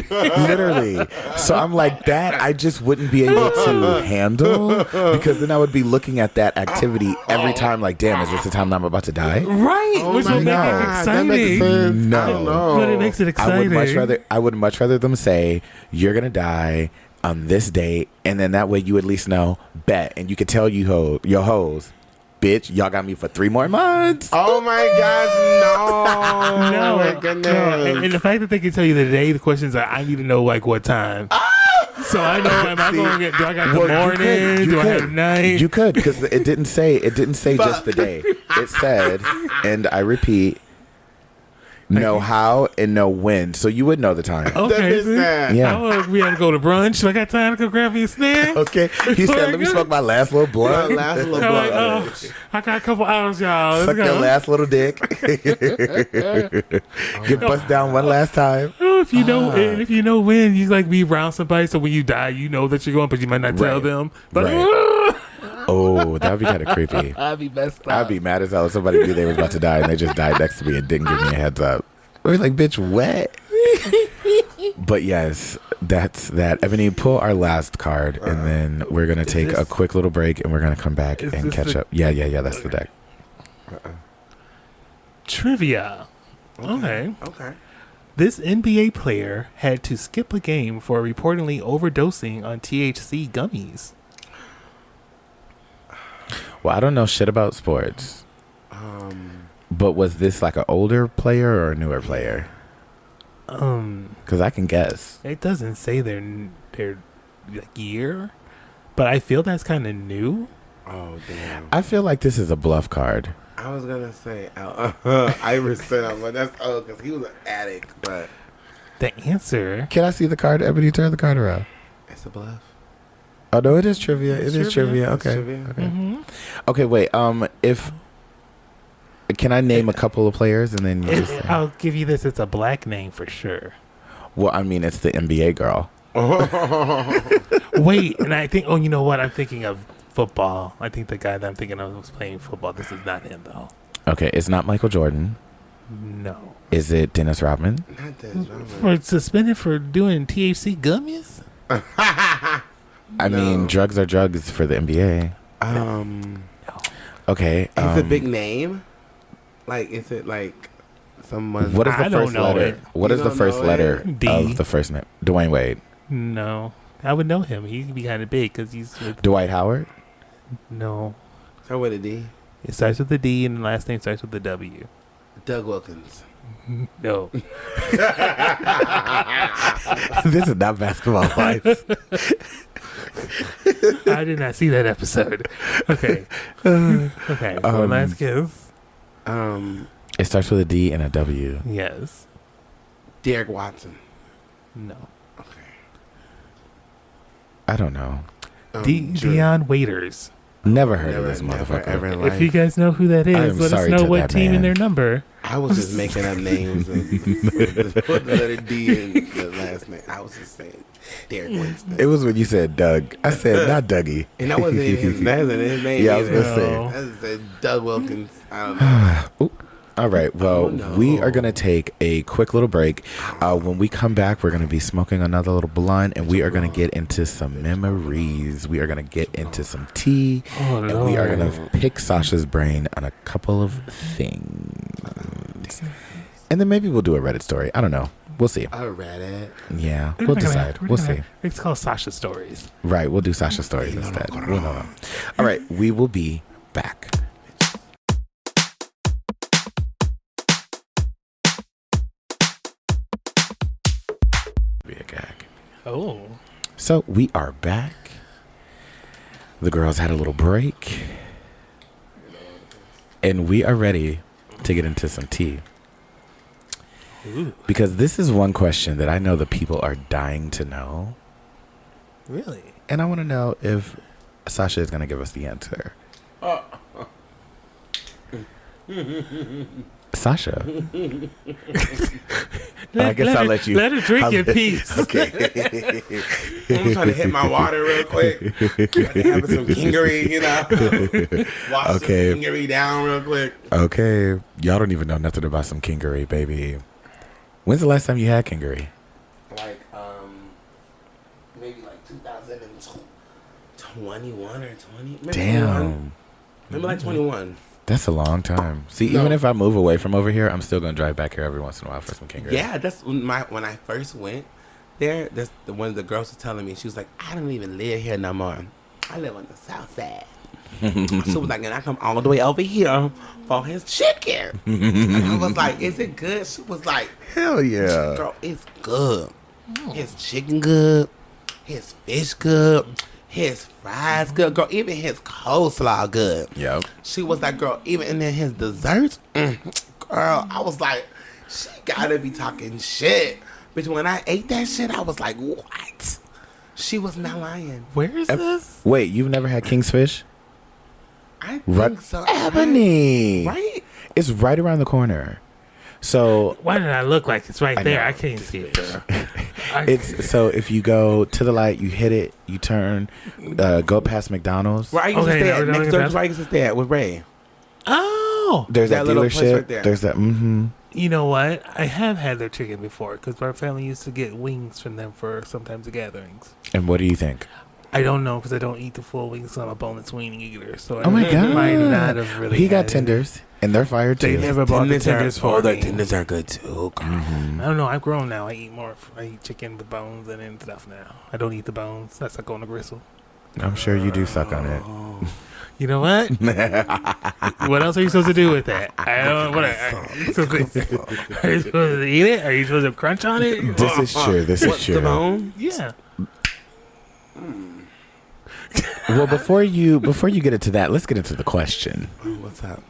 So I'm like, that I just wouldn't be able to handle, because then I would be looking at that activity every time like, damn, is this the time that I'm about to die? Right. Oh Which my would make God. it That exciting. makes sense. No. I don't know. But it makes it exciting. I would much rather them say you're gonna die on this date, and then that way you at least know, bet, and you can tell your hoes, bitch, y'all got me for 3 more months. Oh my God, no. No, Oh my goodness. no. And the fact that they can tell you the day, the questions are, I need to know like what time. So I know, am I going to get, do I got the morning? Do I have night? You could, because it didn't say just the day. It said, and I repeat, know how and know when, so you would know the time. That Okay. is sad. Yeah. We had to go to brunch. I got time to go grab me a snack. Okay. He said, let me smoke my last little blunt. Last little I'm like, blunt. I got a couple hours, y'all. Let's Suck go. your last little dick. Get bust down one last time. Oh, if you know, and if you know when, you like be around somebody, so when you die, you know that you're going, but you might not tell Right. them. But Oh, that would be kind of creepy. I'd be messed up. I'd be mad as hell if somebody knew they was about to die and they just died next to me and didn't give me a heads up. I was like, bitch, what? But yes, that's that. Ebony, pull our last card, and then we're going to take a quick little break, and we're going to come back Is and this catch the- up. Yeah, that's the deck. Trivia. Okay. Okay. This NBA player had to skip a game for reportedly overdosing on THC gummies. Well, I don't know shit about sports. But was this like an older player or a newer player? Because I can guess. It doesn't say their like year, but I feel that's kind of new. Oh damn. I feel like this is a bluff card. I was gonna say Iverson, but that's because he was an addict. But The answer. Can I see the card? Ebony, turn the card around. it's a bluff. Oh no, it is trivia. It's It is trivia. trivia. It's Okay. trivia. Okay. Mm-hmm. Okay. Wait. If can I name a couple of players and then you just say? I'll give you this. It's a black name for sure. Well, I mean, it's the NBA girl. Wait, and I think. Oh, you know what? I'm thinking of football. I think the guy that I'm thinking of was playing football. This is not him though. Okay, it's not Michael Jordan. No. Is it Dennis Rodman? Not that. For suspended for doing THC gummies. I mean, drugs are drugs for the NBA. Okay. Is it a big name? Like, is it like someone? What is the I don't first know letter? it. What You is the don't first know letter it? D. of the first name? Dwayne Wade. No, I would know him. He'd be kind of big because he's with. Dwight Howard. No, Start with a D. it starts with the D and the last name starts with the W. Doug Wilkins. No. This is not basketball life. I did not see that episode. Okay. Okay. One last guess. It starts with a D and a W. Yes. Derek Watson. No. Okay. I don't know. Deion Waiters. Never heard of Never, this never, motherfucker. ever in If life. you guys know who that I is, am let us sorry know to what that team man. and their number. I was just making up names and put the letter D in the last name. I was just saying Derek Winston. It was when you said Doug. I said not Dougie. And that wasn't even his, that wasn't his name. Yeah, I was either. gonna say. No. I just said Doug Wilkins. I don't know. Ooh. All right. Well, Oh, no. we are going to take a quick little break. When we come back, we're going to be smoking another little blunt, and we are going to get into some memories. We are going to get into some tea, Oh, and we are going to pick Sasha's brain on a couple of things. And then maybe we'll do a Reddit story. I don't know. We'll see. I read it. Yeah, We're we'll not gonna- decide. we're We'll not see. gonna- It's called Sasha Stories. Right, we'll do Sasha stories instead. We'll know. All right, we will be back. Oh. So we are back. The girls had a little break. And we are ready to get into some tea. Ooh. Because this is one question that I know the people are dying to know. Really? And I want to know if Sasha is going to give us the answer. Sasha. I guess I'll let you. Let her drink in peace. Okay. I'm trying to hit my water real quick. Having some kingery, you know. Wash Okay. some kingery down real quick. Okay. Y'all don't even know nothing about some kingery, baby. When's the last time you had kingery? Like, maybe like 2021 or 20. Maybe Damn. 21. Maybe like 21. That's a long time. See, No. even if I move away from over here, I'm still going to drive back here every once in a while for some kingery. Yeah, that's when I first went there. That's one of the girls was telling me. She was like, I don't even live here no more. I live on the south side. She was like, and I come all the way over here for his chicken. And I was like, is it good? She was like, Hell yeah. girl, it's good. His chicken good. His fish good. His fries good. Girl, even his coleslaw good. Yep. She was like, girl, even in his desserts, girl, I was like, she gotta be talking shit. Bitch, when I ate that shit, I was like, what? She was not lying. Where is this? Wait, you've never had King's Fish? I think Right. so. Ebony. Right? It's right around the corner. So Why did I look like it's right I there? know. I can't see it. it's so if you go to the light, you hit it, you turn, go past McDonald's. Where I used to Okay, stay now at we're next talking door about- to where I used to stay at with Ray. Oh. There's that, That little place dealership. right there. There's that. You know what? I have had their chicken before because our family used to get wings from them for sometimes the gatherings. And what do you think? I don't know because I don't eat the full wings. So I'm a boneless wing eater. So Oh my I god! might not have really. He got had it. tenders, and they're fire They too. never bought the tenders for the me. tenders are good too. Girl. Mm-hmm. I don't know. I've grown now. I eat more. I eat chicken with bones and stuff now. I don't eat the bones. That's like on the gristle. I'm sure you do suck on it. You know what? What else are you supposed to do with that? I don't. What are you supposed to eat it? Are you supposed to crunch on it? This is true. This is What's the true. bone? Yeah. Well, before you get into that, let's get into the question. What's up?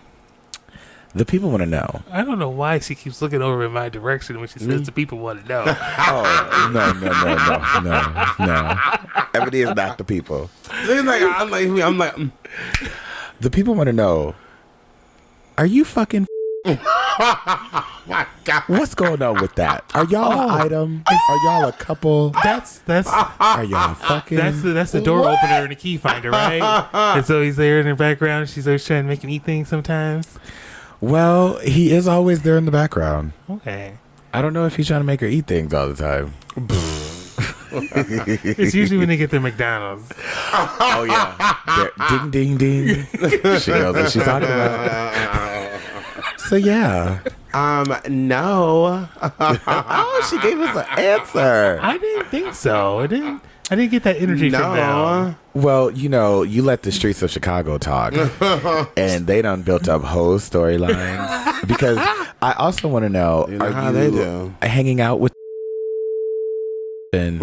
The people want to know. I don't know why she keeps looking over in my direction when she says the people want to know. Oh no! Ebony is not the people. She's like, I'm like, The people want to know. Are you fucking? my God. What's going on with that? Are y'all an item? Are y'all a couple? That's Are y'all fucking? that's the door opener and the key finder, right? And so he's there in the background. She's always trying to make him eat things sometimes. Well, he is always there in the background. Okay. I don't know if he's trying to make her eat things all the time. It's usually when they get their McDonald's. Oh yeah. Ding ding ding. She knows what she's talking about. So yeah. No. Oh, she gave us an answer. I didn't think so. I didn't get that energy from them. Well, you let the streets of Chicago talk, and they done built up whole storylines. Because I also want to know, are how you they do. hanging out with and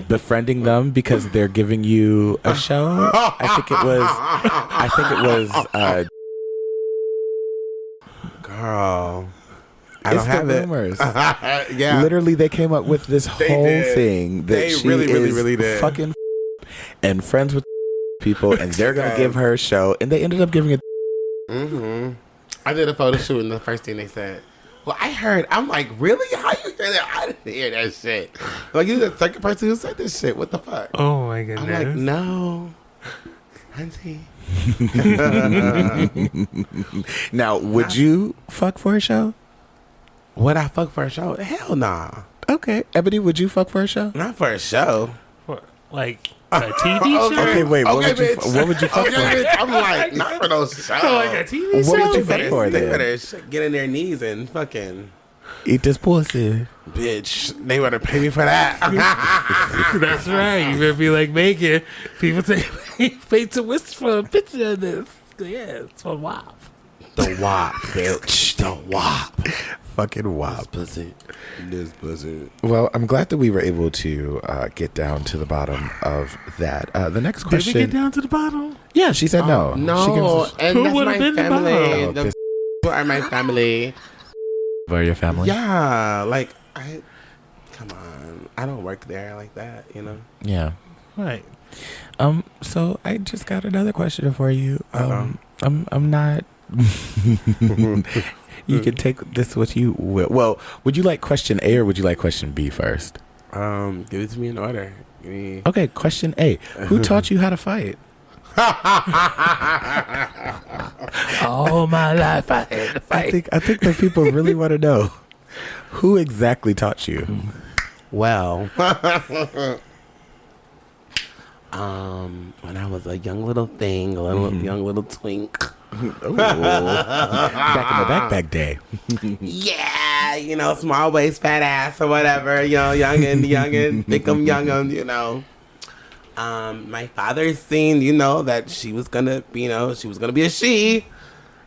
befriending them because they're giving you a show? I think it was. Girl. I It's don't have the it. rumors. Yeah. Literally, they came up with this They whole did. thing that They she really, really, is really did. fucking and friends with people, and they're gonna give her a show, and they ended up giving it. Mm-hmm. I did a photo shoot, and the first thing they said, well, I heard, I'm like, really? How you hear that? I didn't hear that shit. Like, you're the second person who said this shit. What the fuck? Oh my I'm goodness. like, no. Auntie. Now, would you fuck for a show? Would I fuck for a show? Hell nah. Okay, Ebony, would you fuck for a show? Not for a show. Like a TV show? Okay, wait. What would you? bitch. What would you fuck Okay, for? bitch. I'm like, not for those shows. Oh, like a TV What show? would you fuck for They then? better get in their knees and fucking, Eat this pussy. bitch. They better pay me for that. That's right. You better be like Megan. People pay to wish for a picture of this. Yeah, it's for WAP. The WAP, bitch. The WAP. fucking wild. This pussy. Well, I'm glad that we were able to get down to the bottom of that. The next Did question. we get down to the bottom? Yeah, she said no. No, She gives us- and Who that's would've my been the family. bottom? The who are my family. Are your family? Yeah, like come on, I don't work there like that, you know. Yeah. Right. So I just got another question for you. Uh-oh. I'm not. You can take this what you will. Well, would you like question A or would you like question B first? Give it to me in order. Okay, question A. Who taught you how to fight? All my life I had to fight. I think that people really want to know who exactly taught you. Well, when I was a young little thing, young little twink. Ooh. Back in the backpack day. Yeah, you know, small waist, fat ass, or whatever. You know, young and think I'm young, you know. My father seen, you know, that she was gonna be a she.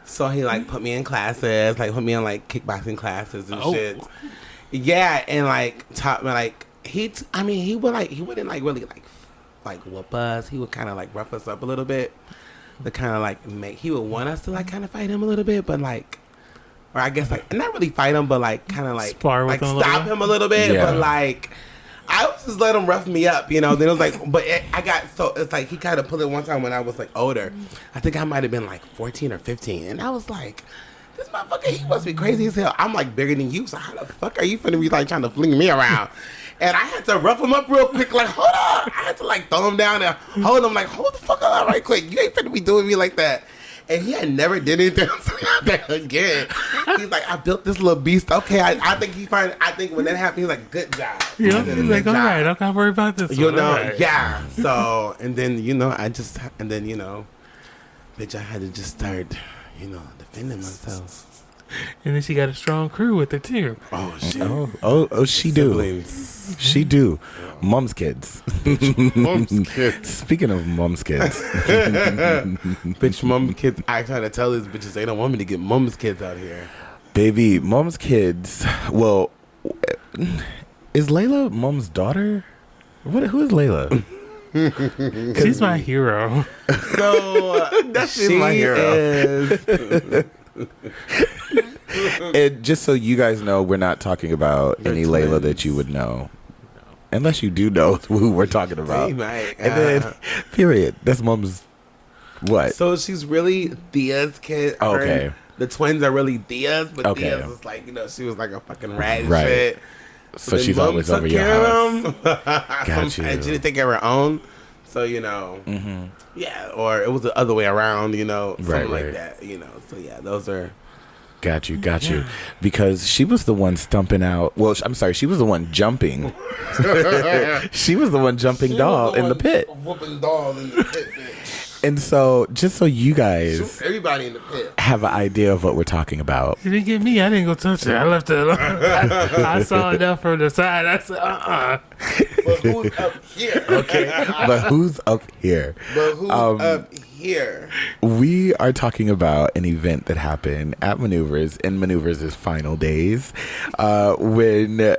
So he like put me in classes, like put me in like kickboxing classes and shit. Yeah, and like taught me like he wouldn't like really like whoop us. He would kind of like rough us up a little bit. To kind of like he would want us to like kind of fight him a little bit, but like, or I guess like not really fight him, but like kind of like spar with him stop him a little bit. Yeah. But like, I was just let him rough me up, you know. Then it was like, but it's like he kind of pulled it one time when I was like older. I think I might have been like 14 or 15, and I was like, this motherfucker, he must be crazy as hell. I'm like bigger than you, so how the fuck are you finna be like trying to fling me around? And I had to rough him up real quick, like, hold on. I had to like throw him down and hold him, like, hold the fuck on right quick. You ain't finna be doing me like that. And he had never did anything again. He's like, I built this little beast. Okay, I think I think when that happened, he's like, good job. Yeah, he's like, all right, I can't worry about this. You know, right. yeah. So, and then, you know, bitch, I had to just start, you know, defending myself. And then she got a strong crew with her too. Oh, shit. Oh, she do. Siblings. She do. Mom's kids. Mom's kids. Speaking of mom's kids. Bitch, mom kids. I try to tell these bitches they don't want me to get mom's kids out here. Baby, mom's kids. Well, is Layla mom's daughter? Who is Layla? She's my hero. So She's my hero. And just so you guys know, we're not talking about any Layla that you would know. Unless you do know who we're talking about. Hey, Mike, And then, period. That's mom's what? So she's really Thea's kid. Oh, Her okay. and the twins are really Thea's, but Okay. Thea's was like, you know, she was like a fucking rat and Right. shit. So then she's mom always took over your care house. of them. Got you. And she didn't take care of her own. So, you know, yeah, or it was the other way around, you know, something Right, like right. that, you know. So, yeah, those are. Got you. Because she was the one stumping out. Well, I'm sorry. She was the one jumping. She was the one jumping doll in the pit. Whooping doll in the pit, bitch. And so, just so you guys Shoot everybody in the pit. have an idea of what we're talking about. She didn't get me. I didn't go touch her. I left her alone. I saw enough from the side. I said, But who's up here? Okay. But who's up here? But who's up here? We are talking about an event that happened at Manuevers in Manuevers' final days when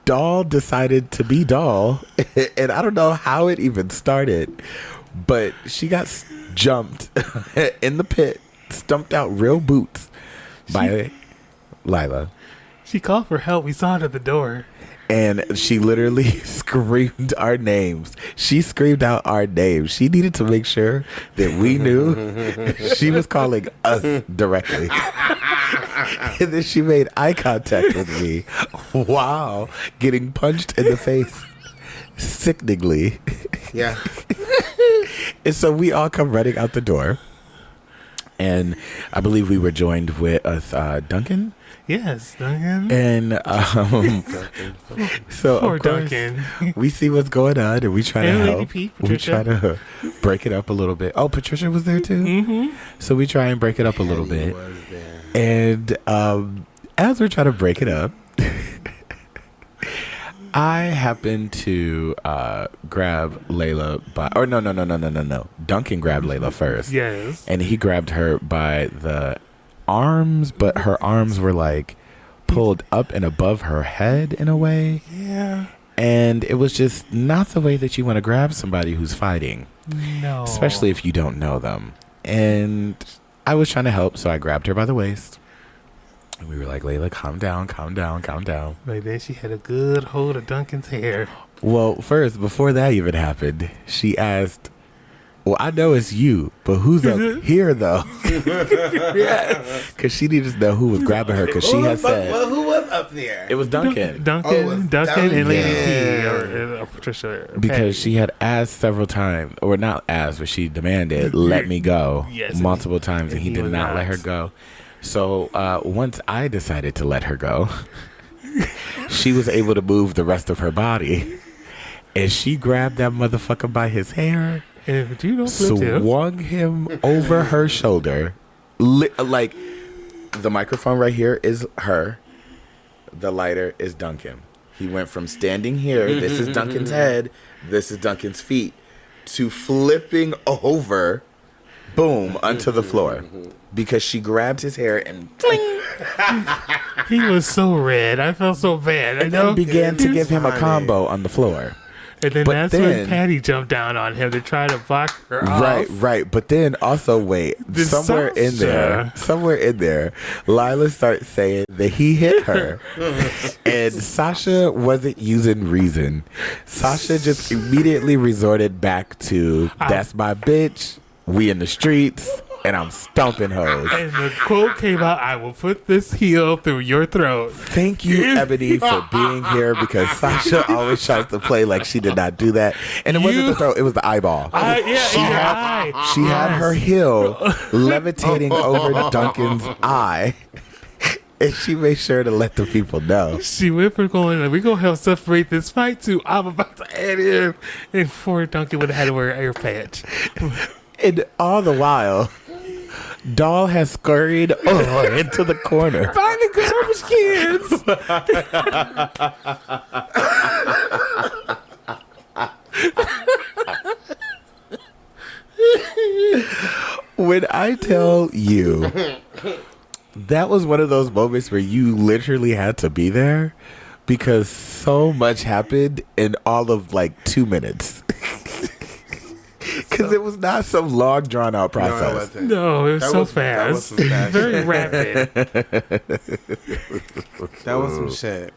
Doll decided to be Doll. And I don't know how it even started, but she got jumped in the pit, stumped out real boots by Lila. she called for help. We saw it at the door. And she literally screamed our names. She screamed out our names. She needed to make sure that we knew she was calling us directly. And then she made eye contact with me while getting punched in the face sickeningly. Yeah. And so we all come running out the door. And I believe we were joined with Duncan. Yes, Duncan. And so Poor of course Duncan. we see what's going on and we try to And Lady help. P, We try to break it up a little bit. Oh, Patricia was there too. Mm-hmm. So we try and break it up a little bit. And as we're trying to break it up, I happen to grab Layla by, or no. Duncan grabbed Layla first. Yes. And he grabbed her by the arms, but her arms were like pulled up and above her head in a way. Yeah. And it was just not the way that you want to grab somebody who's fighting. No. Especially if you don't know them. And I was trying to help, so I grabbed her by the waist. And we were like, Layla, calm down, calm down, calm down. But then she had a good hold of Duncan's hair. Well, first, before that even happened, she asked, well, I know it's you, but who's up here, though? Because she needed to know who was grabbing her, because she had said... Well, who was up there? It was Duncan. Duncan and Lady P. Or Patricia. Or Because Patty. she had asked several times, or not asked, but she demanded, let me go multiple times, and he did not let her go. So once I decided to let her go, she was able to move the rest of her body. And she grabbed that motherfucker by his hair, If you don't swung him over her shoulder. Like, the microphone right here is her. The lighter is Duncan. He went from standing here, this is Duncan's head, this is Duncan's feet, to flipping over, boom, onto the floor. Because she grabbed his hair and fling. He was so red. I felt so bad. And then began to give him a combo on the floor. And then But that's then- when Patty jumped down on him to try to block her off. Right. But then also, wait, somewhere in there, Lila starts saying that he hit her. And Sasha wasn't using reason. Sasha just immediately resorted back to, that's my bitch, we in the streets, and I'm stomping hoes. And the quote came out, I will put this heel through your throat. Thank you, Ebony, for being here, because Sasha always tries to play like she did not do that. And it wasn't the throat, it was the eyeball. She had her heel levitating over Duncan's eye. And she made sure to let the people know. She went for going, we're going to help separate this fight too. I'm about to add in. And before Duncan would have had to wear an ear patch. And all the while, Doll has scurried into the corner. Find the garbage cans. When I tell you, that was one of those moments where you literally had to be there, because so much happened in all of like 2 minutes. Because it was not some long, drawn-out process. No, it was so fast. Very rapid. That was some shit.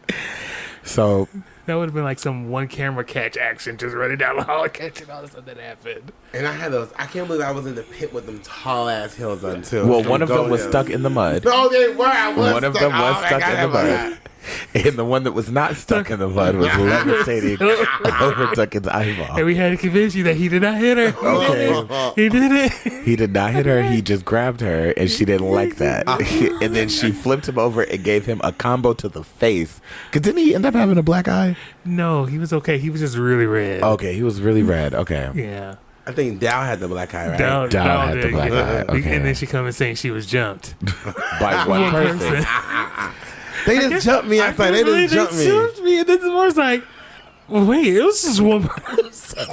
So that would have been like some one camera catch action, just running down the hall and catching all the stuff that happened. And I had those. I can't believe I was in the pit with them tall ass heels on too. Well, one of them was stuck in the mud. No, they were. One of them was stuck in the mud. And the one that was not stuck in the mud was levitating over Duncan's eyeball. And we had to convince you that he did not hit her. Okay. He did it. He did not hit her. He just grabbed her, and she didn't like that. And then she flipped him over and gave him a combo to the face. Because didn't he end up having a black eye? No, he was okay. He was just really red. Okay, he was really red. Okay. Yeah. I think Dow had the black eye, right? Dow had the black eye. Okay. And then she come and saying she was jumped. By one person. They just jumped me outside. They just jumped me. Jumped me. And then Zamora's like, wait, it was just one person.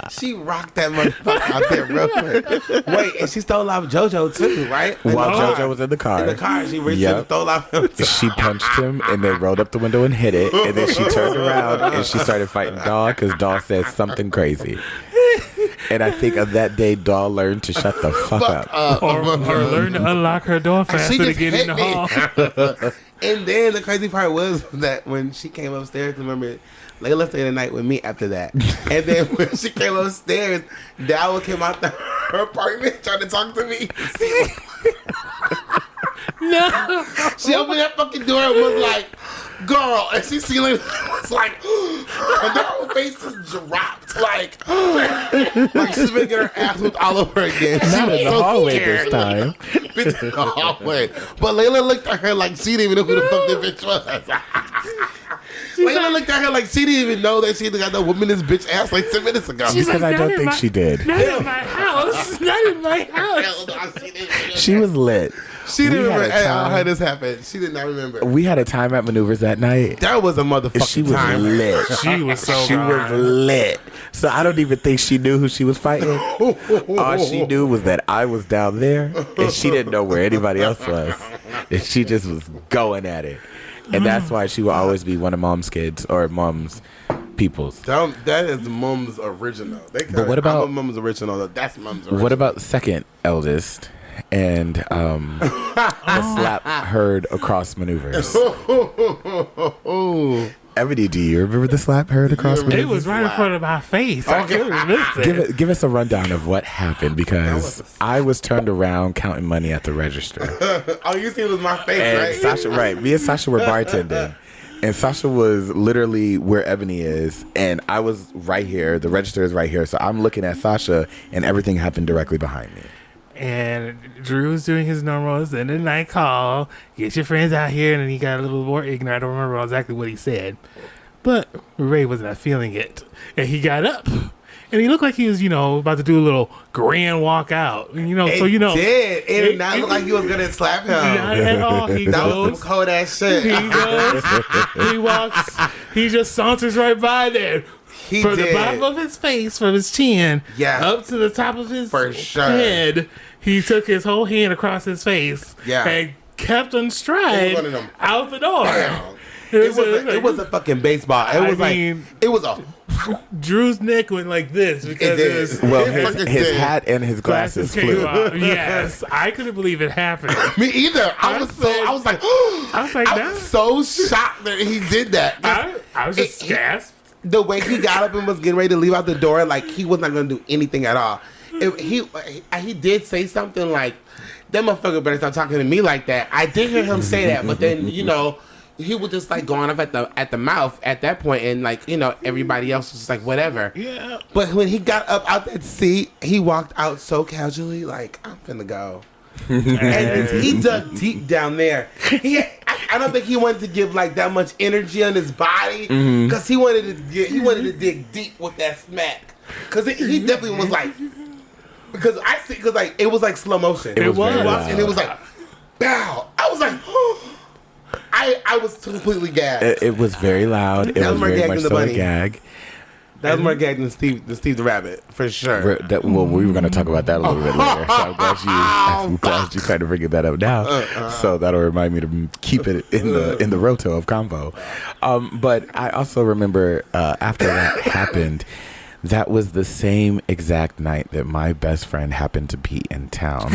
She rocked that motherfucker out there real quick. Wait, and she stole off JoJo too, right? While JoJo was in the car. In the car, she reached and stole off him. She punched him, and they rolled up the window and hit it. And then she turned around, and she started fighting Doll, because Doll said something crazy. And I think on that day, Doll learned to shut the fuck up. Or learn to unlock her door faster to get in the hall. And then the crazy part was that when she came upstairs, remember, Layla stayed the night with me after that. And then when she came upstairs, Dow came out her apartment trying to talk to me. No. She opened that fucking door and was like, girl, and she seen it was like, and her whole face just dropped, like she's been getting her ass whipped all over again. Not in the hallway this time. Bitch in the hallway. But Layla looked at her like she didn't even know who the fuck this bitch was. Layla looked at her like she didn't even know that she got the woman this bitch ass like 10 minutes ago. Because I don't think she did. Not in my house. Not in my house. She was lit. She didn't We had remember a time- how this happened. She did not remember. We had a time at Maneuvers that night. That was a motherfucking She was time. lit. She was so She was lit. So I don't even think she knew who she was fighting. All she knew was that I was down there, and she didn't know where anybody else was. And she just was going at it. And that's why she will always be one of Mom's kids or Mom's people's. That is Mom's original. But what about- Mom's original? That's Mom's original. What about second eldest and the slap heard across Maneuvers? Ebony, do you remember the slap heard across It Maneuvers? was right in front of my face. I couldn't miss it. Give us a rundown of what happened, because I was turned around counting money at the register. All you see was my face, And right? Sasha, right? Me and Sasha were bartending, and Sasha was literally where Ebony is, and I was right here. The register is right here, so I'm looking at Sasha, and everything happened directly behind me. And Drew was doing his normal send a night call, get your friends out here, and then he got a little more ignorant. I don't remember exactly what he said, but Ray was not feeling it, and he got up, and he looked like he was, about to do a little grand walk out, It did not look like he was gonna slap him. Not at all. He That was goes, some cold ass shit. he goes, he walks, he just saunters right by there. He From did. the bottom of his face, from his chin, Yeah. up to the top of his For sure. head, he took his whole hand across his face, Yeah. and kept on It stride was one of them. out the door. Bam. It was a fucking baseball. It was it was a. Drew's neck went like this because did. it was Well, It fucking his did. hat and his glasses came flew. off. Yes, I couldn't believe it happened. Me either. I was like, I I was so shocked that he did that. I was just gasped. The way he got up and was getting ready to leave out the door, like he was not going to do anything at all. He did say something like, "That motherfucker better stop talking to me like that." I did hear him say that, but then he was just like going off at the mouth at that point, and like everybody else was just like whatever. Yeah. But when he got up out that seat, he walked out so casually, like I'm finna go. And he dug deep down there. I don't think he wanted to give like that much energy on his body because he wanted to dig deep with that smack. Because he definitely was like, because like it was like slow motion. It was very And loud. it was like, bow. I was like, I was completely gagged. It was very loud. It That was was more very gag much than the so a bunny. gag. That was more gagged than Steve the Rabbit for sure. Well, we were going to talk about that a little bit later. So I'm glad you kind of bringing that up now. So that'll remind me to keep it in the roto of combo. But I also remember after that happened, that was the same exact night that my best friend happened to be in town.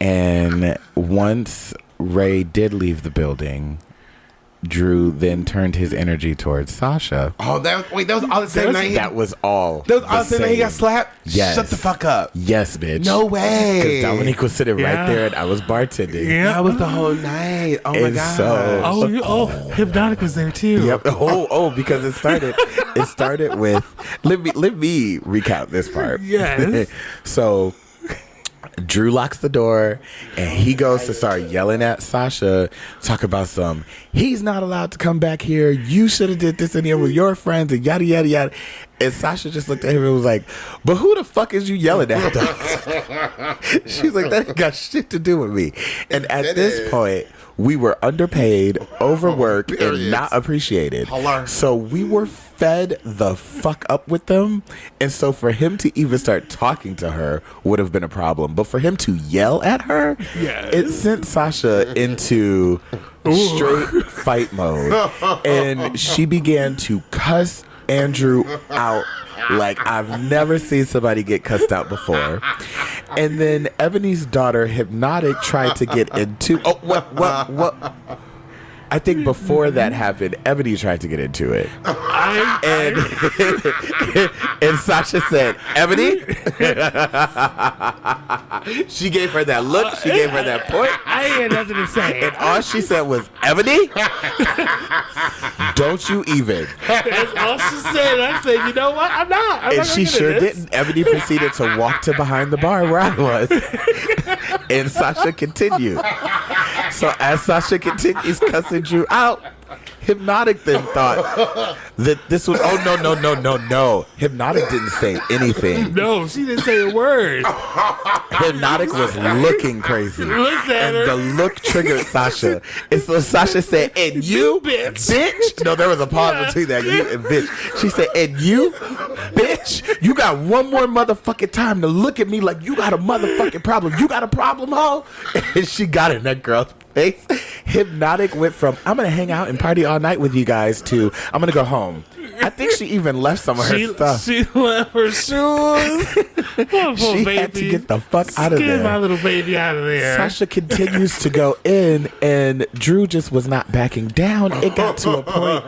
And once Ray did leave the building, Drew then turned his energy towards Sasha. Oh, that was all the same night. That was all. That was all the same night he got same. slapped. Yes. Shut the fuck up. Yes, bitch. No way. Because Dominique was sitting right Yeah. there and I was bartending. Yeah. That was the whole night. Oh my And god. so- Hypnotic was there too. Yep. Because it started with let me recount this part. Yes. So Drew locks the door and he goes to start yelling at Sasha, talk about he's not allowed to come back here. You should have did this in here with your friends and yada yada yada. And Sasha just looked at him and was like, "But who the fuck is you yelling at?" She's like, "That ain't got shit to do with me." And at this point, we were underpaid, overworked, and not appreciated. Hilarious. So we were fed the fuck up with them. And so for him to even start talking to her would have been a problem. But for him to yell at her, it sent Sasha into straight fight mode. And she began to cuss Andrew out like I've never seen somebody get cussed out before. And then Ebony's daughter, Hypnotic, tried to get into... Oh, what? I think before that happened, Ebony tried to get into it. And Sasha said, "Ebony?" She gave her that look. She gave her that point. I ain't had nothing to say. And all she said was, "Ebony, don't you even." That's all she said. I said, you know what? I'm not. And she sure didn't. Ebony proceeded to walk to behind the bar where I was. And Sasha continued. So as Sasha continues cussing Drew out, Hypnotic then thought that this was, no. Hypnotic didn't say anything. No, she didn't say a word. Hypnotic was looking crazy. Looked at And her. the look triggered Sasha. And so Sasha said, and you, bitch. No, there was a pause between that. You and bitch. She said, and you, bitch, you got one more motherfucking time to look at me like you got a motherfucking problem. You got a problem, ho? And she got in that girl's face. Hypnotic went from, I'm going to hang out and party all night with you guys to, I'm going to go home. I think she even left some of her stuff. She left her shoes. She had to get the fuck out of there. Get my little baby out of there. Sasha continues to go in, and Drew just was not backing down. It got to a point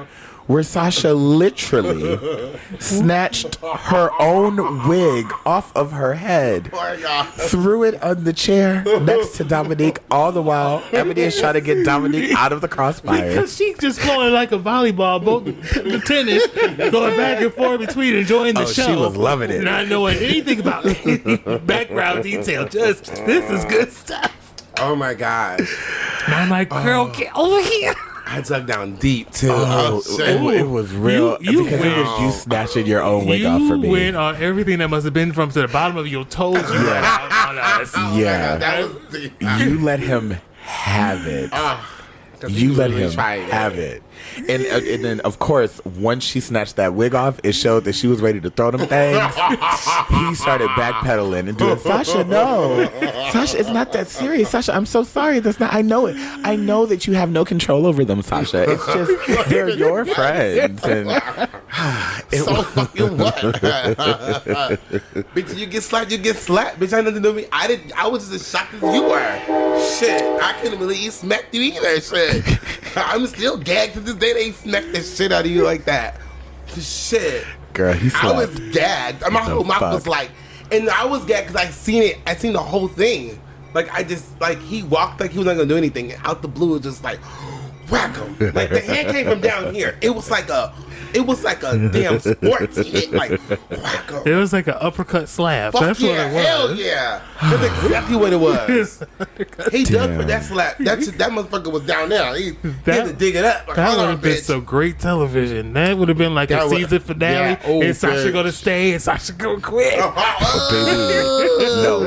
where Sasha literally snatched her own wig off of her head, threw it on the chair next to Dominique, all the while Ebony is trying to get Dominique out of the crossfire. Because she's just going like a volleyball, both the tennis, going back and forth between enjoying the show. She was loving it. Not knowing anything about background detail. Just, this is good stuff. Oh my gosh. And I'm like, girl, get over here. I dug down deep too. It was real You because it was you snatching your own wig off for me. You went on everything that must have been from to the bottom of your toes. You went out on us. Yeah, That was you let him have it. You let him have it. And then, of course, once she snatched that wig off, it showed that she was ready to throw them things. He started backpedaling and doing, Sasha, no. Sasha, it's not that serious. Sasha, I'm so sorry. That's not, I know it. I know that you have no control over them, Sasha. It's just, they're your friends. And so fucking what? Bitch, you get slapped, you get slapped. Bitch, I had nothing to do with me. I was just as shocked as you were. Shit, I couldn't believe he smacked you either. Shit. I'm still gagged to this day. They smacked the shit out of you like that. Shit. Girl, he slapped. I was gagged. My whole mouth was like, and I was gagged because I seen it. I seen the whole thing. Like, I just, like, he walked like he was not going to do anything. And out the blue, it was just like, whack him. Like, the hand came from down here. It was like a damn sports hit. Like, whack him. It was like an uppercut slap. Fuck That's yeah, what it was. hell yeah. That's exactly what it was. He dug for that slap. That motherfucker was down there. He had to dig it up. Like, That hold would on, have been bitch. some great television. That would have been like a season finale. Yeah. Oh, and Sasha bitch. gonna stay and Sasha gonna quit. No,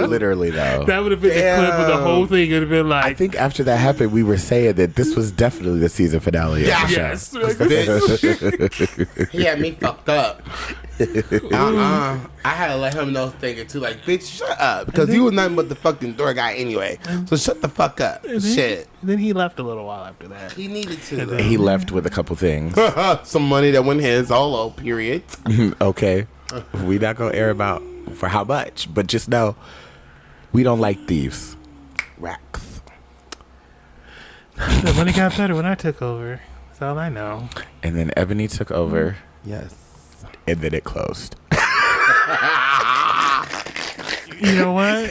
literally, though. That would have been the clip of the whole thing. It would have been like, I think after that happened, we were saying that this was definitely the season finale. Yeah. Of the yes. show. Bitch. He had me fucked up. I had to let him know thinking too, like, bitch, shut up. Because he was nothing but the fucking door guy anyway. So shut the fuck up. Shit. And then he left a little while after that. He needed to. And he left with a couple things. Some money that went his solo, period. Okay. We not going to air about for how much, but just know we don't like thieves. Racks. The money got better when I took over. That's all I know. And then Ebony took over, Yes. and then it closed. You know what?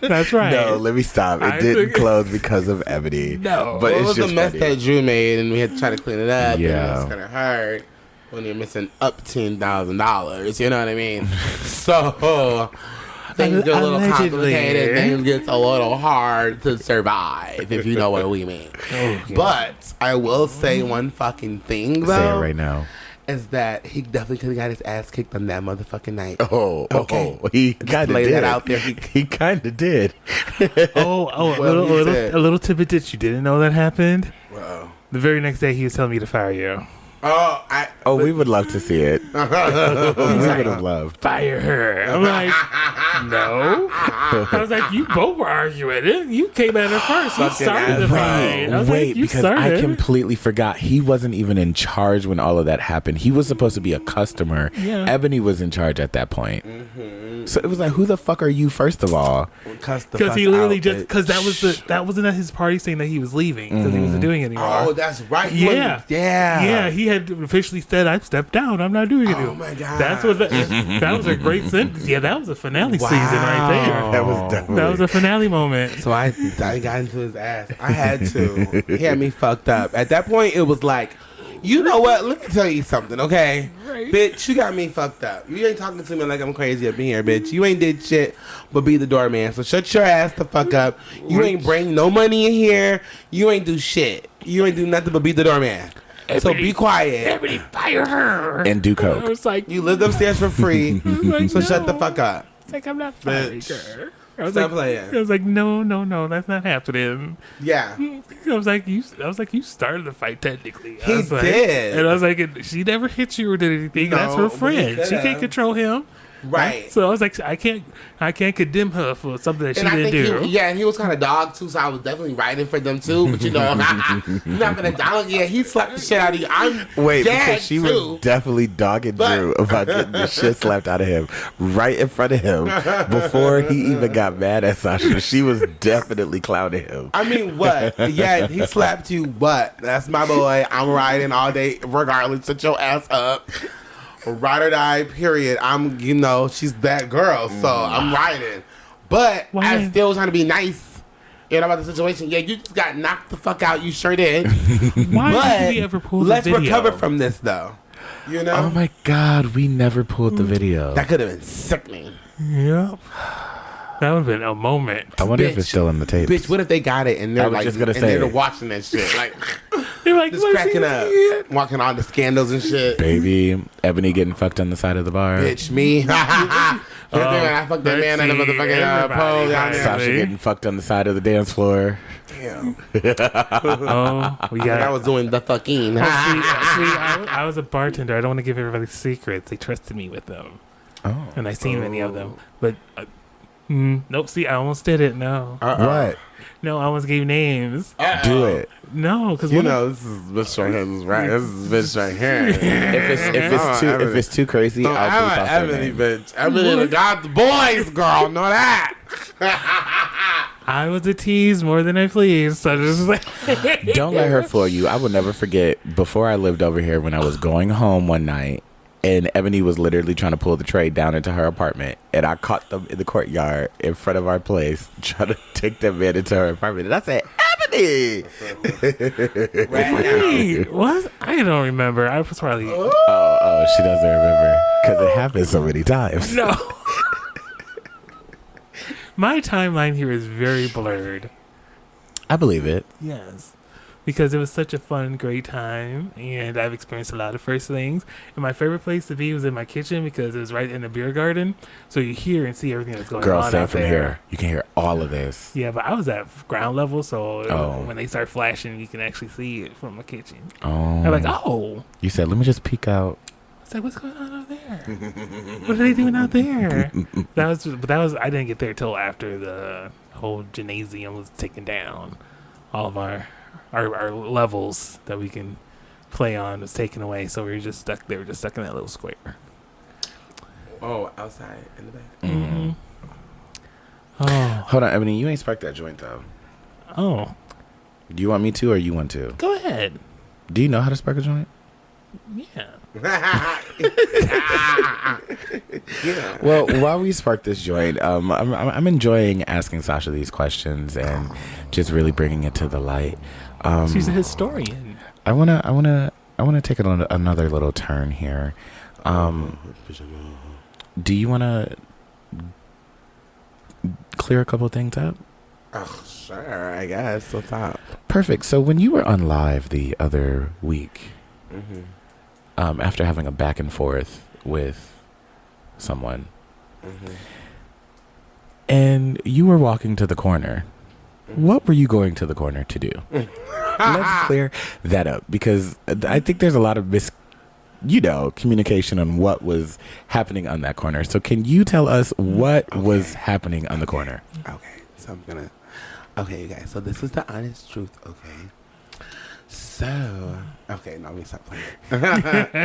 That's right. No, let me stop. It I didn't took- close because of Ebony. No. But Well, it it's was just a mess funny. that Drew made, and we had to try to clean it up. Yeah. And it was kind of hard when you're missing up $10,000. You know what I mean? So things get a little Allegedly. complicated. Things get a little hard to survive, if you know what we mean. But I will say one fucking thing, though. Say it right now. Is that he definitely could have got his ass kicked on that motherfucking night. Oh, Okay. he kind of lay did. that out there. He kind of did. A little tidbit that you didn't know that happened. Wow. The very next day, he was telling me to fire you. Oh, we would love to see it. We would have loved. Fire her. I'm like, no. I was like, you both were arguing it. You came at her first. You started the fight. I was Wait, like, you because started. I completely forgot. He wasn't even in charge when all of that happened. He was supposed to be a customer. Yeah. Ebony was in charge at that point. So it was like, who the fuck are you, first of all? Because he literally just because that wasn't at his party saying that he was leaving because he wasn't doing it anymore. Oh, that's right. Yeah. Yeah. He had officially said, "I've stepped down. I'm not doing it." Oh my God. That's what that was a great sentence. Yeah, that was a finale season right there. That was definitely. That was a finale moment. So I got into his ass. I had to. He had me fucked up. At that point, it was like, you know what? Let me tell you something, okay? Right. Bitch, you got me fucked up. You ain't talking to me like I'm crazy up in here, bitch. You ain't did shit but be the doorman. So shut your ass the fuck up. You ain't bring no money in here. You ain't do shit. You ain't do nothing but beat the doorman. So be quiet. Ebony, fire her. And do coke. I was like, You lived upstairs for free, like, so shut the no. fuck up. It's like, I'm not firing her. I was Stop like, playing. I was like, no, that's not happening. Yeah. I was like, you started the fight technically. I He was like, did. and I was like, she never hit you or did anything. No, That's her but he friend. She could've. can't control him. Right. So I was like, I can't condemn her for something that she And I didn't think do. he was kind of dog too, so I was definitely writing for them too. But you're not gonna dog. Yeah, he slapped the shit out of you. I'm Wait, dead because she too. was definitely dogging But- Drew about getting the shit slapped out of him right in front of him before he even got mad at Sasha. She was definitely clowning him. I mean, what? Yeah, he slapped you, but that's my boy. I'm riding all day, regardless. Shut your ass up. Ride or die, period. She's that girl, so I'm riding. But Why? I still trying to be nice. About the situation. Yeah, you just got knocked the fuck out. You sure did. Why But did we ever pull the let's video? recover from this, though. Oh my God, we never pulled the video. That could have been sickening. Yep. That would have been a moment. I wonder if Bitch. it's still in the tapes. Bitch, what if they got it and I they're was like, just gonna and say. they're watching that shit, like They're like, just "Let's cracking see up, it." walking on the scandals and shit. Baby, Ebony getting fucked on the side of the bar. Bitch, me. I fucked that man in the let's see, motherfucking everybody, pole down there. Sasha getting fucked on the side of the dance floor. Damn. Oh, we got. I was doing the fucking. I was a bartender. I don't want to give everybody secrets. They trusted me with them, Oh. and I seen many of them. But nope. See, I almost did it. No, What? no, I almost gave names. Do it. No, because this is bitch right here. This is right. This is bitch right here. If it's too crazy, I'm I'll bleep an out their Ebony, name. bitch. Ebony got the boys, girl. Know that. I was a tease more than I pleased. So just like, Don't let her fool you. I will never forget before I lived over here when I was going home one night and Ebony was literally trying to pull the tray down into her apartment and I caught them in the courtyard in front of our place trying to take that man into her apartment and I said, Ebony! wait, what? I don't remember. I was probably Oh, she doesn't remember because it happened so many times. no. My timeline here is very blurred. I believe it. Yes. Because it was such a fun, great time, and I've experienced a lot of first things. And my favorite place to be was in my kitchen because it was right in the beer garden, so you hear and see everything that's going Girl, on say out from there. here. You can hear all of this. Yeah, but I was at ground level, so Oh. when they start flashing, you can actually see it from my kitchen. Oh. I'm like, oh. You said, let me just peek out. I was like, what's going on out there? What are they doing out there? That was. I didn't get there till after the whole gymnasium was taken down. All of our levels that we can play on was taken away, so we were just stuck. They were just stuck in that little square. Oh, outside in the back. Mm-hmm. Oh, Hold on, Ebony. You ain't sparked that joint, though. oh, Do you want me to or you want to? go ahead. Do you know how to spark a joint? Yeah. Well, while we spark this joint, I'm enjoying asking Sasha these questions and just really bringing it to the light. She's a historian. I wanna take it on another little turn here. Do you wanna clear a couple things up? Oh, sure. I guess. What's up? Perfect. So when you were on live the other week, after having a back and forth with someone, and you were walking to the corner, what were you going to the corner to do? Let's clear that up because I think there's a lot of communication on what was happening on that corner. So can you tell us what was happening on the corner? Okay, so okay, you guys. So this is the honest truth. Okay. So, okay, no, we stop playing.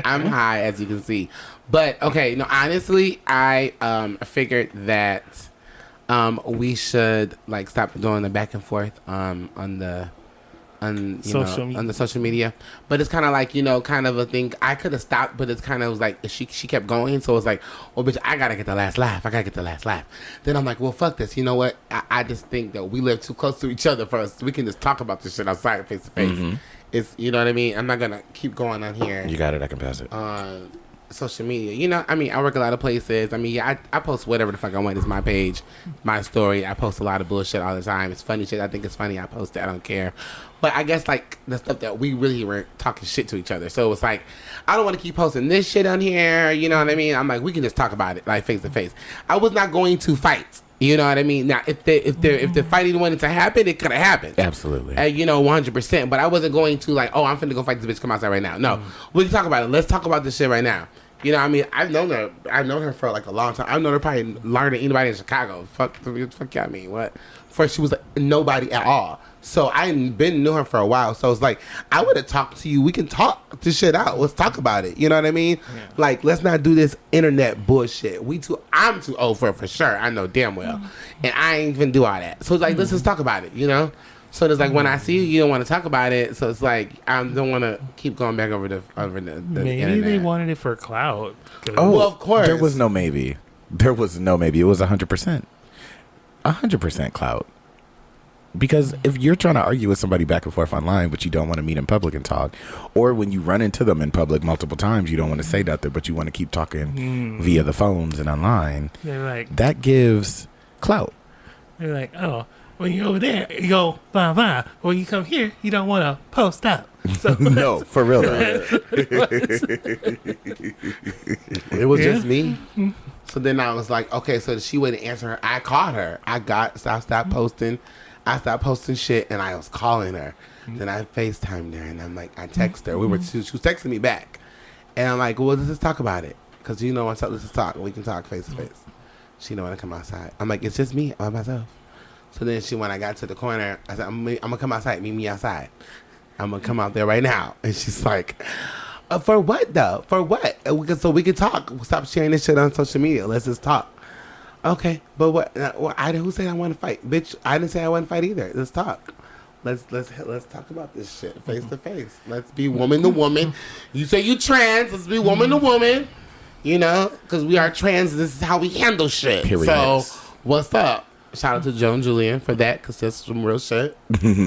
I'm high, as you can see, but okay, no, honestly, I figured that we should like stop doing the back and forth on the social media. But it's kind of like kind of a thing. I could have stopped, but it's kind of was like she kept going, so it's like, well, bitch, I gotta get the last laugh. Then I'm like, well, fuck this. You know what? I just think that we live too close to each other for us. We can just talk about this shit outside, face to face. It's, you know what I mean? I'm not gonna keep going on here. You got it. I can pass it. social media. You know, I mean, I work a lot of places. I mean, yeah, I post whatever the fuck I want. It's my page, my story. I post a lot of bullshit all the time. It's funny shit. I think it's funny. I post it. I don't care. But I guess, like, the stuff that we really were talking shit to each other. So it's like, I don't want to keep posting this shit on here. You know what I mean? I'm like, we can just talk about it, like, face to face. I was not going to fight. You know what I mean? Now, if the fighting wanted to happen, it could have happened. Absolutely. You know, 100%. But I wasn't going to, like, oh, I'm finna go fight this bitch. Come outside right now. No. We can talk about it. Let's talk about this shit right now. You know what I mean? I've known her for, like, a long time. I've known her probably longer than anybody in Chicago. Fuck yeah, I mean, what? First, she was, like, nobody at all. So I knew her for a while. So it's like, I would have talked to you. We can talk this shit out. Let's talk about it. You know what I mean? Yeah. Like, let's not do this internet bullshit. I'm too old for sure. I know damn well. And I ain't even do all that. So it's like, let's just talk about it, you know? So it's like, when I see you, you don't want to talk about it. So it's like, I don't want to keep going back over the maybe internet. They wanted it for clout. Oh, well, of course. There was no maybe. It was 100%. 100% clout. Because if you're trying to argue with somebody back and forth online, but you don't want to meet in public and talk, or when you run into them in public multiple times, you don't want to say nothing, but you want to keep talking via the phones and online, they're like, that gives clout. They're like, oh, when you're over there, you go, blah, blah. When you come here, you don't want to post up. So no, for real though. It was just me. So then I was like, okay, so she wouldn't answer her. I called her. So I stopped posting. I stopped posting shit, and I was calling her. Then I FaceTimed her, and I'm like, I text her. She was texting me back. And I'm like, well, let's just talk about it. Because you know, let's just talk. We can talk face to face. She don't want to come outside. I'm like, it's just me by myself. So then when I got to the corner, I said, I'm going to come outside. Meet me outside. I'm going to come out there right now. And she's like, for what, though? For what? So we can talk. Stop sharing this shit on social media. Let's just talk. Okay, but what? Who said I want to fight, bitch? I didn't say I want to fight either. Let's talk. Let's talk about this shit face to face. Let's be woman to woman. You say you trans. Let's be woman to woman. You know, because we are trans. This is how we handle shit. Period. So what's up? Shout out to Joan Julian for that, because that's some real shit.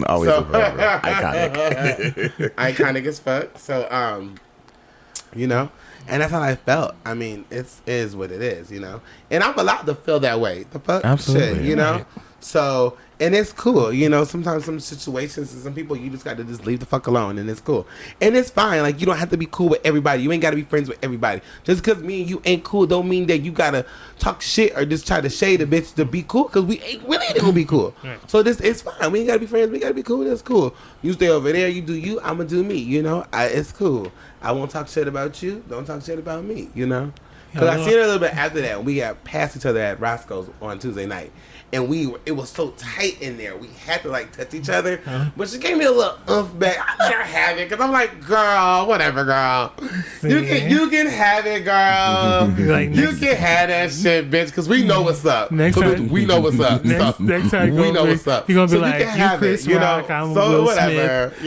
Always iconic. Iconic as fuck. So you know. And that's how I felt. I mean, it is what it is, you know. And I'm allowed to feel that way. The fuck absolutely, shit, you know. Right. So, and it's cool, you know. Sometimes some situations and some people, you just got to just leave the fuck alone, and it's cool. And it's fine. Like, you don't have to be cool with everybody. You ain't got to be friends with everybody. Just because me and you ain't cool don't mean that you got to talk shit or just try to shade a bitch to be cool, because we ain't really going to be cool. Right. So it's fine. We ain't got to be friends. We got to be cool. That's cool. You stay over there. You do you. I'm going to do me, you know. It's cool. I won't talk shit about you. Don't talk shit about me, you know? Because I seen her a little bit after that. We got past each other at Roscoe's on Tuesday night. And it was so tight in there. We had to, like, touch each other. But she gave me a little oomph back. I let her have it. Because I'm like, girl, whatever, girl. You can have it, girl. Like, you can have that shit, bitch. Because we know what's up. Next time, we know what's up. Next time we know what's up. You're going to be so like, you Chris Rock, I'm Will whatever. Smith.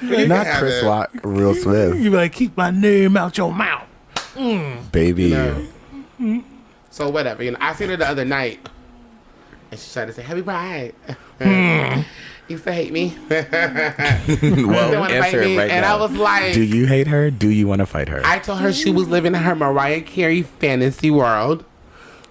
Yeah. Not Chris Rock, Will Smith. You be like, keep my name out your mouth. Baby. You know? So whatever. You know, I seen her the other night. And she tried to say, happy pride. You used to hate me. Well, answer it right and now. I was like, do you hate her? Do you want to fight her? I told her she was living in her Mariah Carey fantasy world.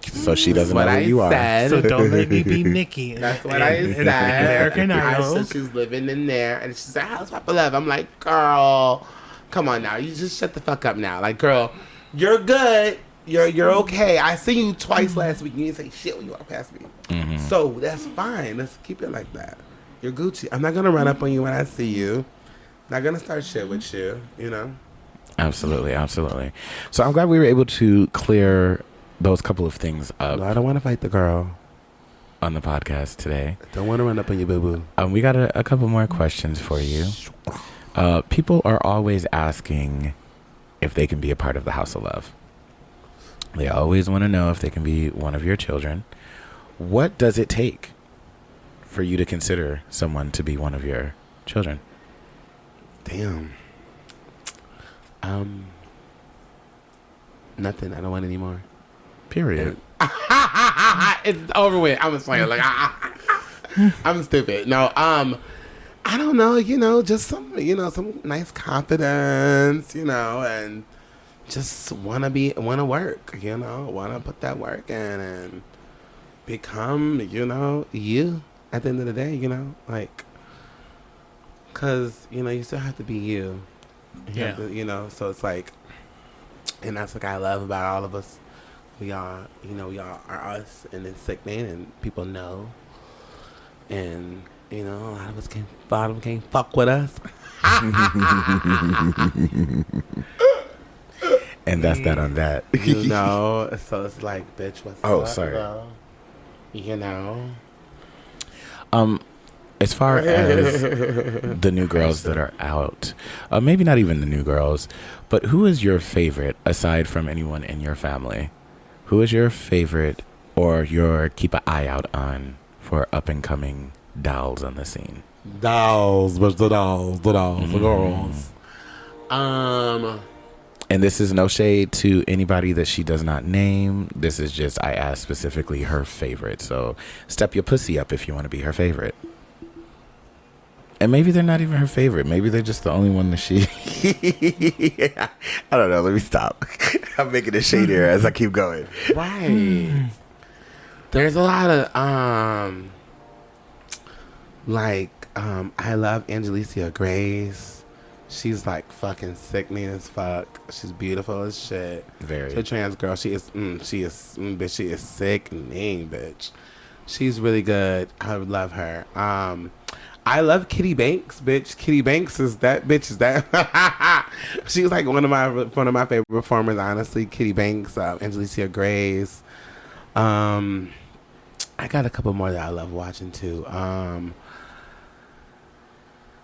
So she doesn't know who you are. So don't let me be Nikki. That's what I said. American I Idol. said she's living in there. And she said, how's Papa Love? I'm like, girl, come on now. You just shut the fuck up now. Like, girl, you're good. You're okay. I seen you twice last week and you didn't say shit when you walked past me. Mm-hmm. So that's fine. Let's keep it like that. You're Gucci. I'm not going to run up on you when I see you. Not going to start shit with you, you know? Absolutely, absolutely. So I'm glad we were able to clear those couple of things up. No, I don't want to fight the girl on the podcast today. Don't want to run up on you, boo-boo. We got a couple more questions for you. People are always asking if they can be a part of the House of Love. They always want to know if they can be one of your children. What does it take for you to consider someone to be one of your children? Damn. Nothing. I don't want any more. Period. It's over with. I'm just playing. Like, I'm stupid. No. I don't know. You know, just some nice confidence. You know, and just wanna work, you know, wanna put that work in and become, you know, you at the end of the day, you know, like, cause you know you still have to be you. You have to, you know, so it's like, and that's what I love about all of us. We all, you know, we all are us, and it's sickening, and people know, and you know, a lot of them can't fuck with us. And that's that on that. You know, so it's like, bitch, what's up? Sorry. Bro? You know. As far as the new girls that are out, maybe not even the new girls, but who is your favorite aside from anyone in your family? Who is your favorite or your keep an eye out on for up and coming dolls on the scene? Dolls, but the girls. And this is no shade to anybody that she does not name. This is just, I asked specifically her favorite. So step your pussy up if you want to be her favorite. And maybe they're not even her favorite. Maybe they're just the only one that she... I don't know. Let me stop. I'm making it shadier as I keep going. Right. There's a lot of, I love Angelicia Grace. She's like fucking sickening as fuck. She's beautiful as shit. Very. She's a trans girl. She is sickening, bitch. She's really good. I love her. I love Kitty Banks, bitch. Kitty Banks is that bitch. Is that? She's like one of my favorite performers, honestly. Kitty Banks, Angelicia Grace. I got a couple more that I love watching too.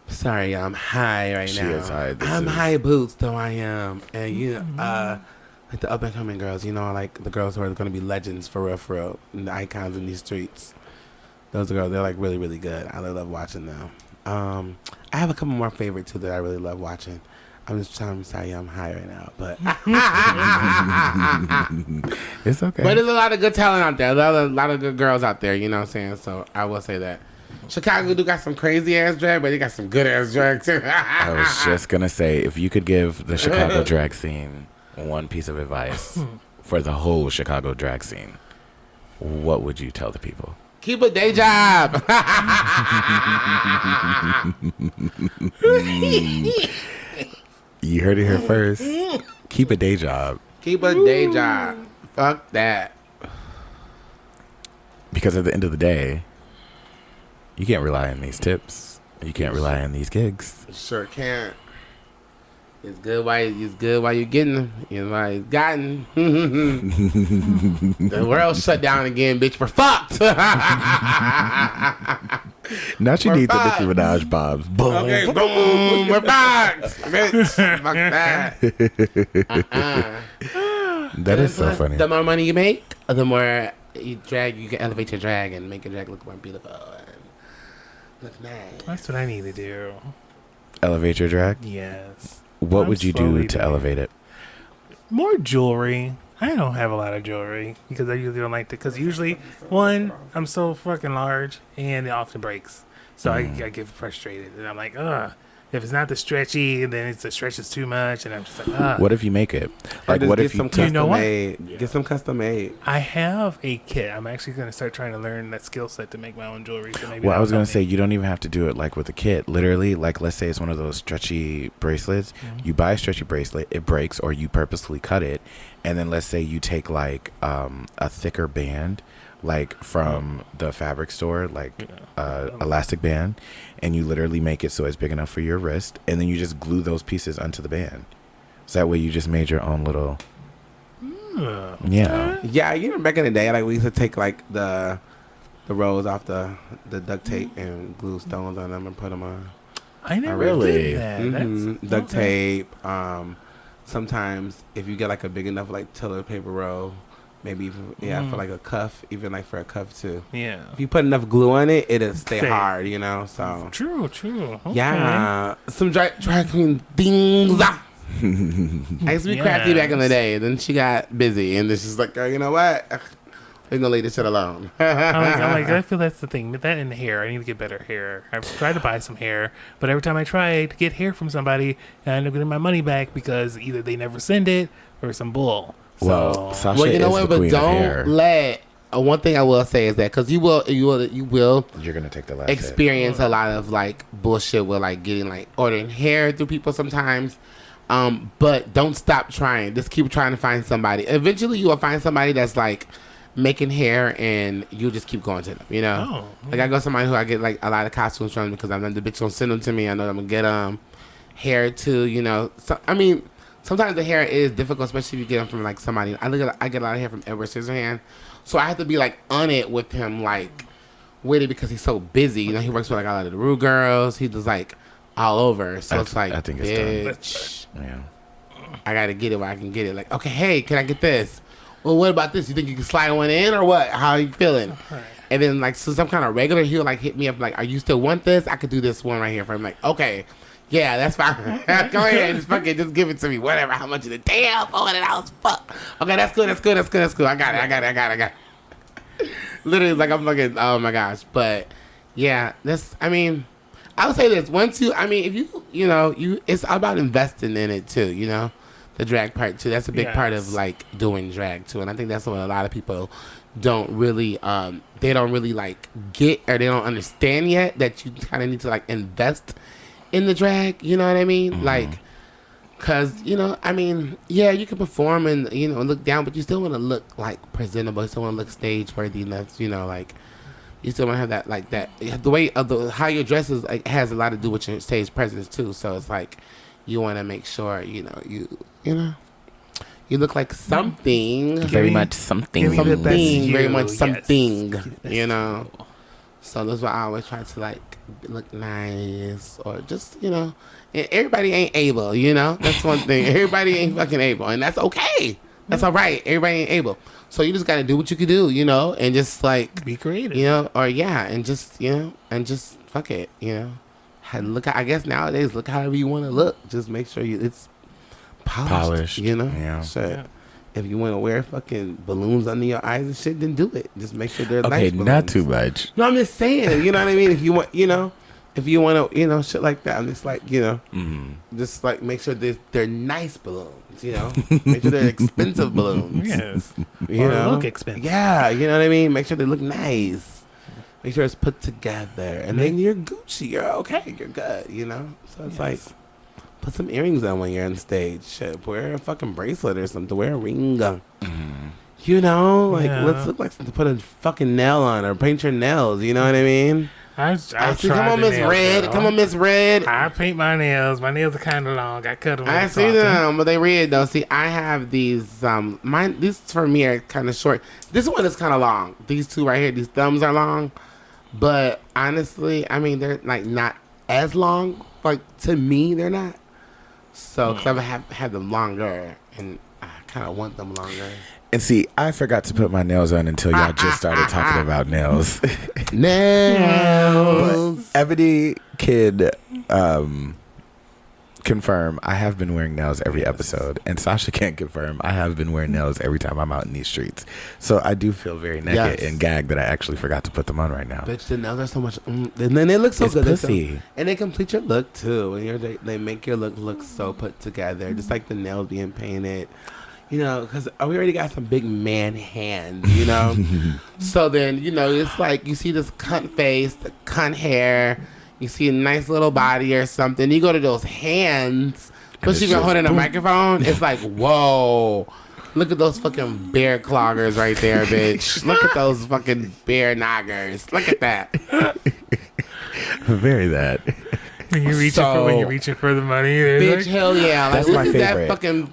Sorry, I'm high right now. She is high. I'm high boots, though I am. And you know, like the up and coming girls, you know, like the girls who are going to be legends for real, and the icons in these streets. Those girls, they're like really, really good. I really love watching them. I have a couple more favorites too that I really love watching. I'm just trying to tell you I'm high right now, but it's okay. But there's a lot of good talent out there. A lot of good girls out there. You know what I'm saying? So I will say that. Chicago do got some crazy ass drag, but they got some good ass drag too. I was just gonna say, if you could give the Chicago drag scene one piece of advice for the whole Chicago drag scene, what would you tell the people? Keep a day job. You heard it here first. Keep a day job. Keep a day job. Fuck that. Because at the end of the day, you can't rely on these tips. You can't rely on these gigs. Sure can't. It's good while you're getting them. You know why it's gotten. The world shut down again, bitch. We're fucked. Now you need the Nicki Minaj bombs. Boom. Okay, boom. We're fucked, bitch. Fuck that. That is so funny. The more money you make, the more you can elevate your drag and make your drag look more beautiful and look nice. That's what I need to do. Elevate your drag? Yes. What I'm would you do slowly to doing elevate it? More jewelry. I don't have a lot of jewelry because I usually don't like to. Because usually, one, I'm so fucking large and it often breaks. So I get frustrated. And I'm like, ugh. If it's not the stretchy, then the stretch is too much. And I'm just like, ugh. What if you make it? Like, what if you custom know what? made? Yeah. Get some custom made. I have a kit. I'm actually going to start trying to learn that skill set to make my own jewelry. So maybe well, I was going to say, you don't even have to do it like with a kit. Literally, like, let's say it's one of those stretchy bracelets. Mm-hmm. You buy a stretchy bracelet, it breaks, or you purposely cut it. And then let's say you take like a thicker band, like from the fabric store, like elastic band, and you literally make it so it's big enough for your wrist, and then you just glue those pieces onto the band. So that way you just made your own little yeah, you know, back in the day, like we used to take like the rolls off the duct tape and glue stones on them and put them on. I never really did that. Mm-hmm. Duct tape. Sometimes if you get like a big enough like toilet paper roll, maybe even for like a cuff, even like for a cuff too. Yeah. If you put enough glue on it, it'll stay hard, you know. So True. Okay. yeah, some drag queen things. I used to be crafty back in the day. Then she got busy, and then she's like, oh, you know what? They're gonna leave this shit alone. I feel that's the thing. That and the hair. I need to get better hair. I've tried to buy some hair, but every time I try to get hair from somebody, I end up getting my money back because either they never send it or some bull. Well, So, Sasha you know what? is the But queen of hair. don't let. One thing I will say is that because you will You're gonna take the last experience a lot of like bullshit with like getting like ordering hair through people sometimes. But don't stop trying. Just keep trying to find somebody. Eventually, you will find somebody that's like making hair, and you just keep going to them. You know, like I go to somebody who I get like a lot of costumes from because I know the bitch gonna send them to me. I know I'm gonna get hair too. You know, so I mean, sometimes the hair is difficult, especially if you get them from like somebody. I get a lot of hair from Edward Scissorhands, so I have to be like on it with him, like with it because he's so busy. You know, he works with like a lot of the Rue girls. He does like all over. So it's like, I think bitch, yeah. I gotta get it where I can get it. Like, okay, hey, can I get this? Well, what about this? You think you can slide one in or what? How are you feeling? Right. And then like so some kind of regular, he'll like hit me up like, are you still want this? I could do this one right here for him. Like, okay, yeah, that's fine. Go ahead, just give it to me. Whatever. How much is it? Damn, $400. Fuck. Okay, that's good. I got it. Literally, like I'm fucking. Oh my gosh, but yeah, I mean, I would say this. Once if you, it's about investing in it too. You know, the drag part too. That's a big part of like doing drag too, and I think that's what a lot of people don't really, they don't really like get or they don't understand yet that you kind of need to like invest in the drag. You know what I mean? Mm-hmm. Like, cause yeah, you can perform and look down, but you still want to look like presentable. You still want to look stage worthy enough. Like. You still want to have that, like that. The way of how your dress is like, has a lot to do with your stage presence too. So it's like you want to make sure you look like something. Very much something. Very much something. You know. So that's why I always try to like look nice or just and everybody ain't able. That's one thing. Everybody ain't fucking able, and that's okay. That's all right. Everybody ain't able. So you just got to do what you can do, and just like be creative, and just fuck it, I guess nowadays, look however you want to look. Just make sure it's polished. Yeah. Shit. Yeah. If you want to wear fucking balloons under your eyes and shit, then do it. Just make sure they're nice balloons. Not too much. No, I'm just saying, you know what I mean? If you want, if you want to, shit like that, I'm just like, just like make sure they're nice balloons, make sure they're expensive balloons. Yes. Look expensive. Yeah, you know what I mean? Make sure they look nice. Make sure it's put together. And then you're Gucci. You're okay. You're good, So it's like, put some earrings on when you're on stage. Shit, wear a fucking bracelet or something. Wear a ring. Mm-hmm. Let's look like something. Put a fucking nail on or paint your nails. You know what I mean? I see. Come on, Miss Red. Girl. Come on, Miss Red. I paint my nails. My nails are kind of long. I cut them. I see them, but they red though. See, I have these. These for me are kind of short. This one is kind of long. These two right here, these thumbs are long. But honestly, I mean, they're like not as long. Like to me, they're not. So, because I have had them longer, and I kind of want them longer. And see, I forgot to put my nails on until y'all just started talking about nails. Nails. But Ebony can confirm I have been wearing nails every episode, and Sasha can't confirm I have been wearing nails every time I'm out in these streets. So I do feel very naked and gagged that I actually forgot to put them on right now. Bitch, the nails are so much, and then they look so it's good. Pussy. And they complete your look too. And they make your look so put together, just like the nails being painted. Because we already got some big man hands, So then, it's like you see this cunt face, the cunt hair, you see a nice little body or something. You go to those hands, but you've been holding a microphone. It's like, whoa. Look at those fucking bear cloggers right there, bitch. Look at those fucking bear knoggers. Look at that. Very that. When you're reaching for the money, bitch, hell yeah! That's my favorite. That fucking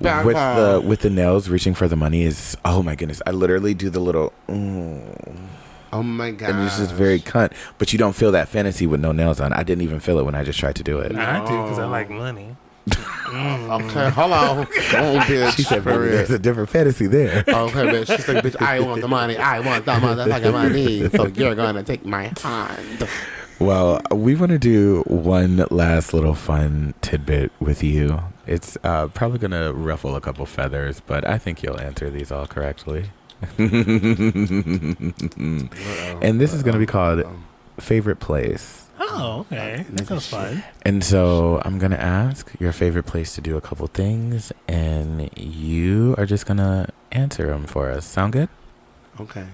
with the nails, reaching for the money is oh my goodness! I literally do the little. Oh my god! And it's just very cunt, but you don't feel that fantasy with no nails on. I didn't even feel it when I just tried to do it. I do because I like money. Okay, hold on. Bitch. She said, "There's a different fantasy there." Okay, bitch. She said, "Bitch, I want the money. I want the motherfucking money. So you're gonna take my hand." Well, we want to do one last little fun tidbit with you. It's probably going to ruffle a couple feathers, but I think you'll answer these all correctly. And this is going to be called Favorite Place. Oh, okay. That sounds fun. And so I'm going to ask your favorite place to do a couple things, and you are just going to answer them for us. Sound good? Okay.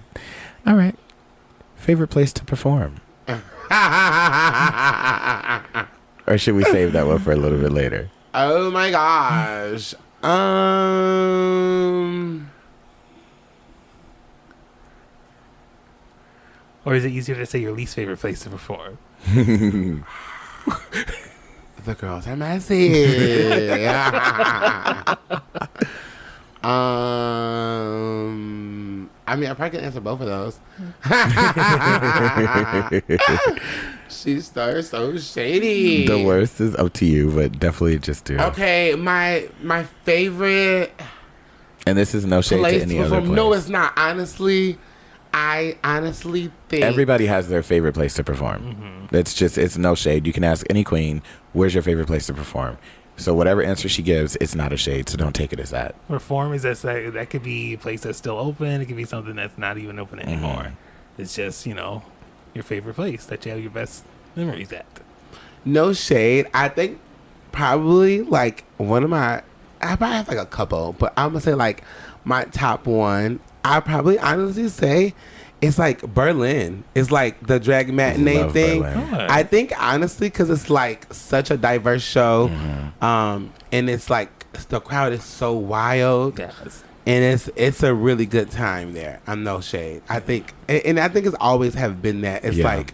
All right. Favorite place to perform? Or should we save that one for a little bit later? Oh my gosh. Or is it easier to say your least favorite place to perform? The girls are messy. I mean, I probably can answer both of those. She starts so shady. The worst is up to you, but definitely just do. Okay, my favorite And this is no shade to place any to other perform. place. No, it's not. Honestly, I honestly think Everybody has their favorite place to perform. It's no shade. You can ask any queen, where's your favorite place to perform? So whatever answer she gives, it's not a shade, so don't take it as that. Perform is that could be a place that's still open. It could be something that's not even open anymore. It's just, your favorite place that you have your best memories at. no shade. I think probably like one of my. I probably have like a couple, but I'm gonna say like my top one. I probably honestly say it's like Berlin. It's like the drag matinee Love thing. Berlin. Oh. I think honestly because it's like such a diverse show, and it's like the crowd is so wild. Yes. And it's a really good time there. I'm no shade. I think, and I think it's always have been that. It's Yeah. like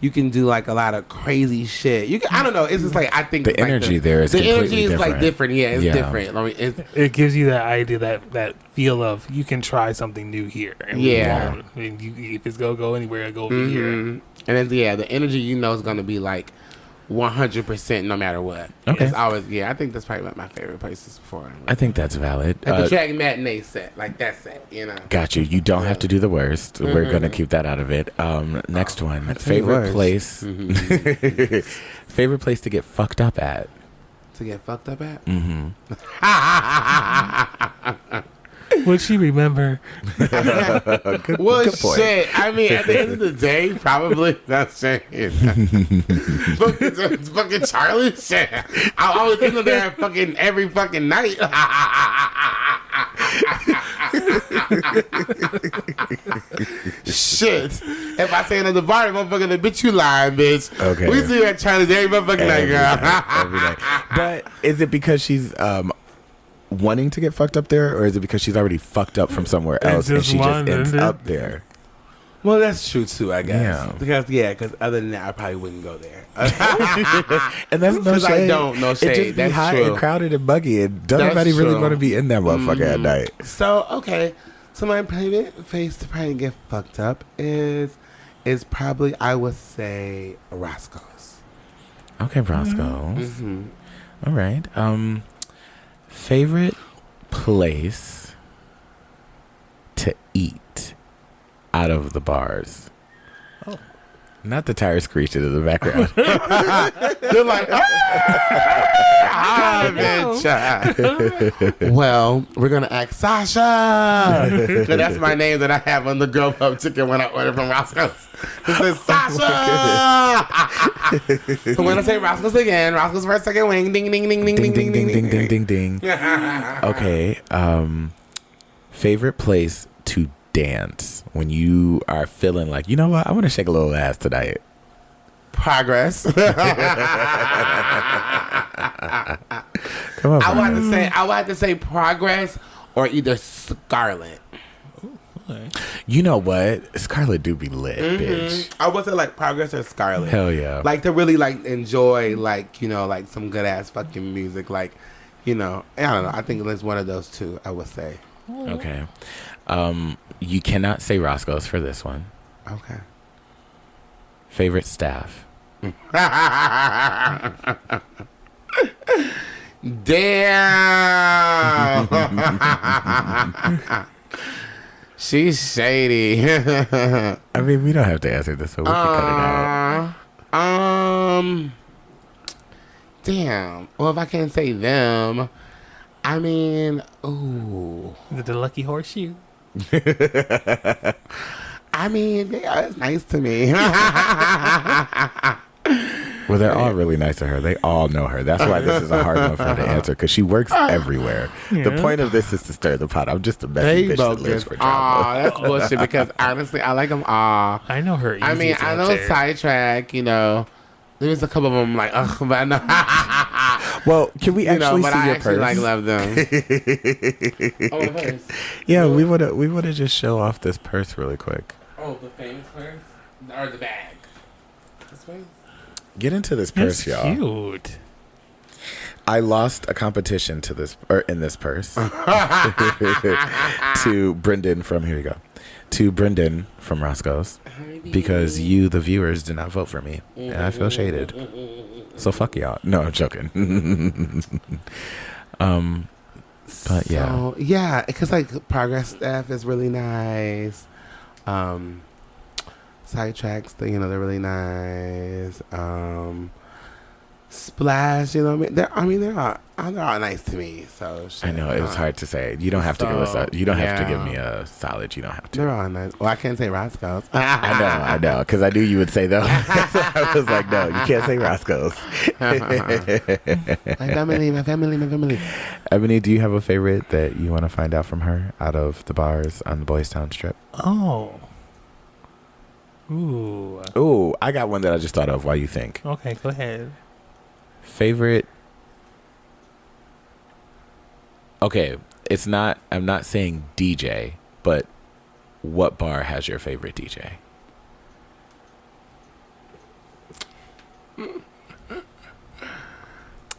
you can do like a lot of crazy shit. You can, I don't know. It's just like I think The it's like energy there is the completely energy is like different. different. Yeah, it's Yeah. different. I mean, it's, It gives you that idea, that feel of you can try something new here. And Yeah. if it's go anywhere, go over here. and then the energy is gonna be like 100% no matter what. Okay. It's always I think that's probably my favorite places for. I think that's valid. Like the drag matinee set, like that set. Got you. You don't have to do the worst. We're going to keep that out of it. Next one. Favorite worse. place. Favorite place to get fucked up at? To get fucked up at. Would she remember? Well, good point. shit. I mean, at the end of the day, probably not saying. It's fucking Charlie shit. I always end up there fucking every fucking night. Shit. If I say another bar, motherfucker, the bitch you lying, bitch. Okay. We see that Charlie every motherfucking night, girl. Every day. But is it because she's wanting to get fucked up there, or is it because she's already fucked up from somewhere else and just she just wanted ends it. up there? Well, that's true too, I guess. Yeah. Because other than that, I probably wouldn't go there. And that's no 'Cause I shade. don't, no It shade. just be That's hot true. and crowded and buggy, and don't That's everybody really true. want to be in that motherfucker at night. So okay, so my favorite face to probably get fucked up is probably I would say Roscoe's. Okay, Roscoe's. All right. Favorite place to eat out of the bars? Oh. Not the tire screeching in the background. They're like, bitch. Well, we're gonna ask Sasha. 'Cause that's my name that I have on the Girl Pub ticket when I order from Roscoe's. It says Sasha. So when I say Roscoe's again, Roscoe's for a second wing, ding ding ding ding Ding, ding, ding, ding, ding, ding, ding. Okay. Favorite place to dance when you are feeling like, you know what, I want to shake a little ass tonight. Progress. Come on. I Brian. would have to say Progress or either Scarlet. You know what? Scarlet do be lit, bitch. I would say like Progress or Scarlet. Hell yeah. Like to really like enjoy like like some good ass fucking music. Like I don't know. I think it's one of those two. I would say. Okay. You cannot say Roscoe's for this one. Okay. Favorite staff? Damn. She's shady. I mean, we don't have to answer this, so we can cut it out. Damn. Well, if I can't say them, I mean, ooh. Is it the Lucky Horseshoe? I mean, they are nice to me. Well, they're all really nice to her. They all know her. That's why this is a hard one for her to answer, because she works everywhere. Yeah. The point of this is to stir the pot. I'm just a messy They bitch that both lives good. for drama. Aw, that's bullshit because honestly, I like them all. I know her. I mean, I know Sidetrack, you know. There's a couple of them like, ugh, but I know. Well, can we You know, actually but see I your actually purse? love them. Oh, the purse. Yeah, we wanna just show off this purse really quick. Oh, the famous purse? Or the bag? This one? Get into this purse, That's y'all. cute. I lost a competition to this in this purse to Brendan from Brendan from Roscoe's, because you, the viewers, did not vote for me, and I feel shaded. So fuck y'all. No, I'm joking. But yeah, So, yeah, because like Progress staff is really nice. Sidetracks, you know, they're really nice. Splash, you know what I mean? They're all nice to me. So shit, I know it was hard to say. You don't have to give us a. You don't have to give me a solid. You don't have to. They're all nice. Well, I can't say Roscoe's. I know, because I knew you would say those. I was like, no, you can't say Roscoe's. My family. Ebony, do you have a favorite that you want to find out from her out of the bars on the Boys Town Strip? Oh. Ooh. Ooh, I got one that I just thought of while you think. Okay, go ahead. Favorite. Okay, it's not. I'm not saying DJ, but what bar has your favorite DJ?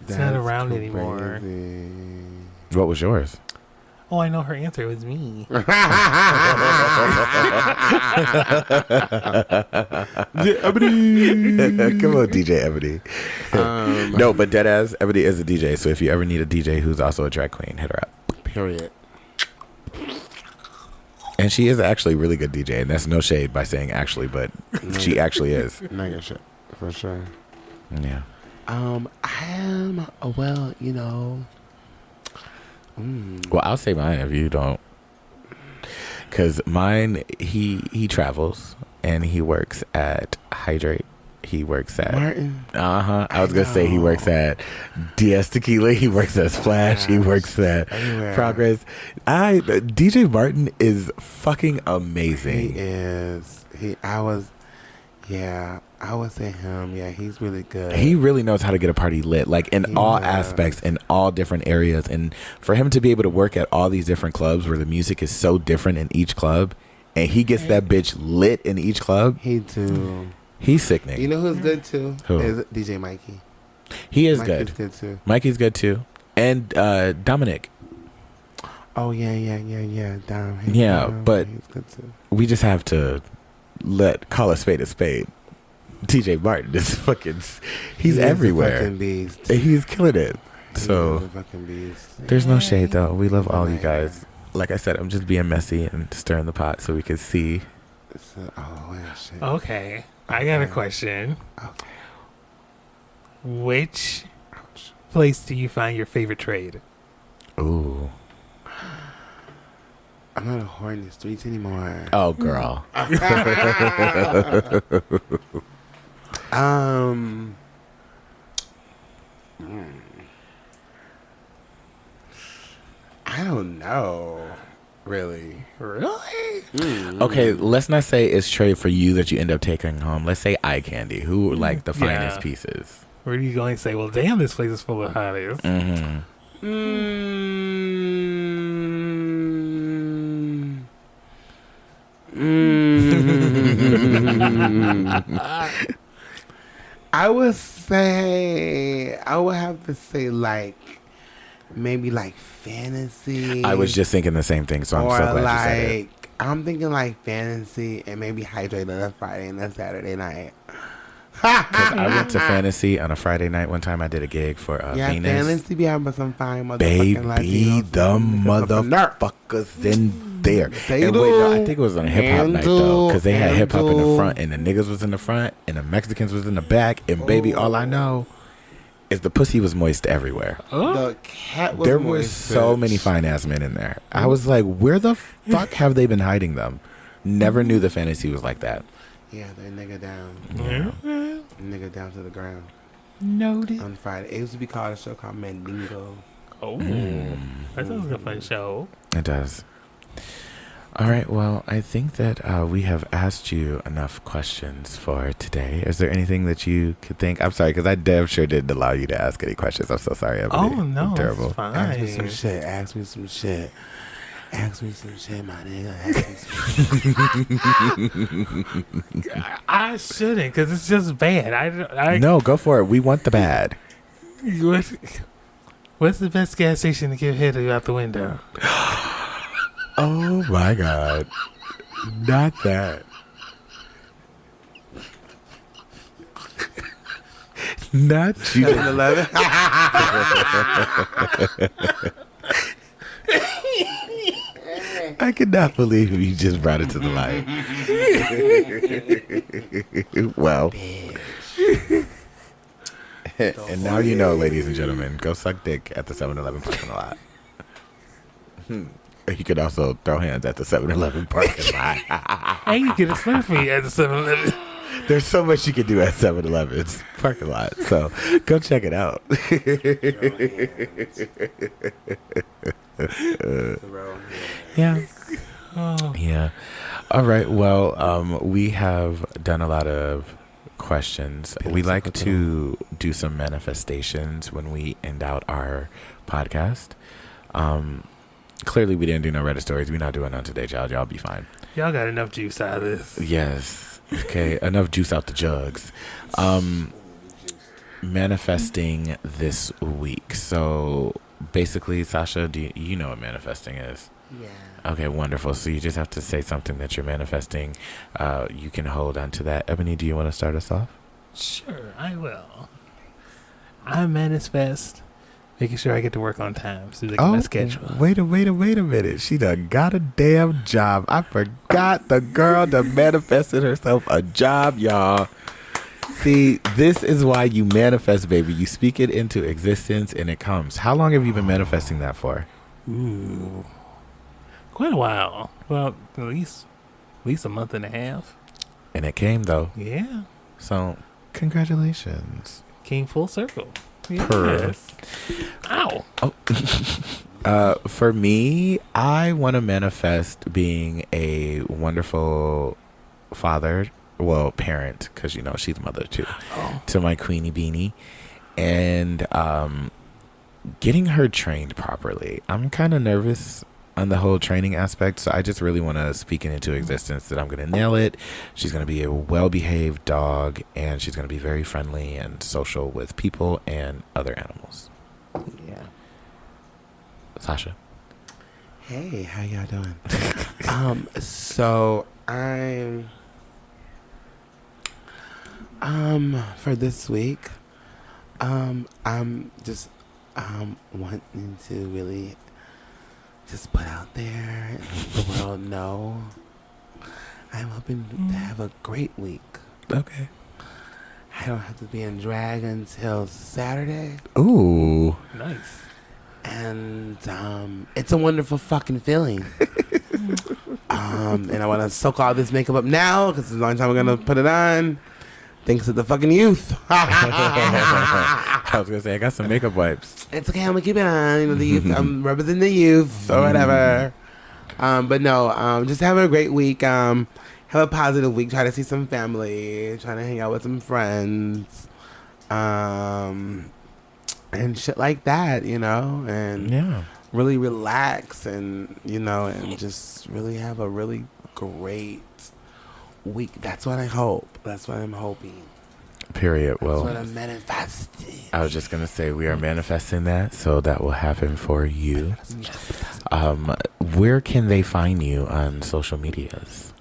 It's not around anymore. What was yours? Oh, I know her answer. It was me. Ebony. Come on, DJ Ebony. No, but deadass, Ebony is a DJ. So if you ever need a DJ who's also a drag queen, hit her up. Period. And she is actually a really good DJ, and that's no shade by saying actually, but she actually is. Nigga shit, for sure. Yeah. I am, well, you know. Well, I'll say mine if you don't. Because mine, he travels, and he works at Hydrate. He works at Martin. I was gonna say he works at DS Tequila. He works at Splash. He works at Everywhere. Progress. DJ Martin is fucking amazing. He is. I would say him. Yeah, he's really good. He really knows how to get a party lit, like in all aspects, in all different areas. And for him to be able to work at all these different clubs where the music is so different in each club, and he gets that bitch lit in each club. He too. He's sickening. You know who's good too? Who? Is DJ Mikey. He is Mikey's good. too. Mikey's good too. And Dominic. Oh yeah. Dom. Yeah, Dom, but he's good too. we just have to call a spade a spade. DJ Martin is fucking. He's everywhere. A fucking beast. And he's killing it. He So is a fucking beast. there's no shade though. We love all you my guys. Like I said, I'm just being messy and stirring the pot so we can see. Shit. Okay. I got a question. Okay. Which place do you find your favorite trade? Ooh. I'm not a whore in the streets anymore. Oh, girl. I don't know. Really? Okay, let's not say it's trade for you that you end up taking home. Let's say eye candy. Who like the finest pieces? Where do you go and say, well, damn, this place is full of hotties? I would have to say like maybe like fantasy. I was just thinking the same thing, so I'm so glad you said it. I'm thinking like fantasy and maybe hydrate on a Friday and a Saturday night. Because I went to Fantasy on a Friday night one time. I did a gig for Venus. Fantasy be having some fine motherfucking Baby, Latinos. the motherfuckers in there. They And do. wait, no, I think it was on a hip hop And night though, do. because they had And hip hop in the do. front, and the niggas was in the front, and the Mexicans was in the back. And baby, all I know is the pussy was moist everywhere. The cat was There moist, was so bitch. many fine ass men in there. I was like, where the fuck have they been hiding them? Never knew the fantasy was like that. Yeah, they nigga down. Yeah. Nigga down to the ground. Noted. On Friday. It used to be called a show called Mandingo. Oh, that sounds like a fun show. It does. All right. Well, I think that we have asked you enough questions for today. Is there anything that you could think? I'm sorry, because I damn sure didn't allow you to ask any questions. I'm so sorry, Ebony. Oh no, I'm terrible. it's fine. Ask me some shit. Ask me some shit. Ask me some shit, my nigga. Ask me some shit. I shouldn't, because it's just bad. I No, go for it. We want the bad. What's the best gas station to give head out the window? Oh my God. Not that. Not you. 7-Eleven. I cannot believe you just brought it to the light. Well. And now you know, ladies and gentlemen, go suck dick at the 7-Eleven parking lot. You could also throw hands at the 7-Eleven parking lot. Hey, you get a Slurpee at the 7-Eleven. There's so much you can do at 7-Eleven's parking lot. So go check it out. Yeah. Oh. Yeah. All right. Well, we have done a lot of questions. We like to do some manifestations when we end out our podcast. Clearly, we didn't do no Reddit stories. We're not doing none today, child. Y'all be fine. Y'all got enough juice out of this. Yes. Okay. Enough juice out the jugs. Manifesting this week. So basically, Sasha, do you know what manifesting is? Yeah. Okay, wonderful. So you just have to say something that you're manifesting. You can hold on to that. Ebony, do you want to start us off? Sure, I will. I manifest making sure I get to work on time so they get my schedule. Wait a minute. She done got a damn job. I forgot the girl that manifested herself a job, y'all. See, this is why you manifest, baby. You speak it into existence and it comes. How long have you been manifesting that for? Ooh. Quite a while. Well, at least a month and a half. And it came, though. Yeah. So, congratulations. Came full circle. Purr. Yes. Ow. For me, I want to manifest being a wonderful father, well, parent, because, she's mother, too, to my Queenie Beanie. And getting her trained properly. I'm kind of nervous on the whole training aspect, so I just really want to speak it into existence that I'm going to nail it. She's going to be a well-behaved dog, and she's going to be very friendly and social with people and other animals. Yeah. Sasha? Hey, how y'all doing? So I'm for this week, I'm just wanting to really just put out there and let the world know I'm hoping to have a great week. Okay. I don't have to be in drag until Saturday. Ooh. Nice. And it's a wonderful fucking feeling. And I want to soak all this makeup up now because it's the only time I'm going to put it on. Thanks to the fucking youth. I was going to say, I got some makeup wipes. It's okay, I'm going to keep it on. The youth, I'm representing the youth or whatever. But no, just have a great week. Have a positive week. Try to see some family. Try to hang out with some friends. And shit like that, and Yeah. really relax and, and just really have a really great week. That's what I hope. That's what I'm hoping. Period. That's what Well, I'm manifesting. I was just going to say we are manifesting that, so that will happen for you. Where can they find you on social medias?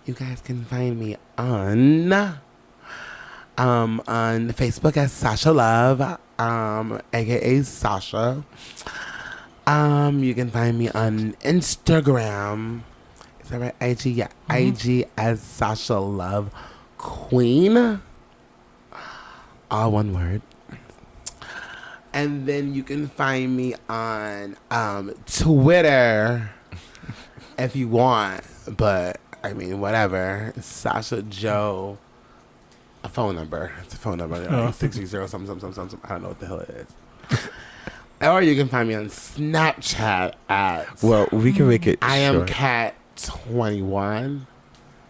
You guys can find me on Facebook as Sasha Love, aka Sasha. You can find me on Instagram. Is that right? IG, yeah. IG as Sasha Love Queen. All one word. And then you can find me on Twitter if you want. But, I mean, whatever. Sasha Joe. A phone number. It's a phone number. Like 630 something. I don't know what the hell it is. Or you can find me on Snapchat at... Well, we can make it I am short. Cat21.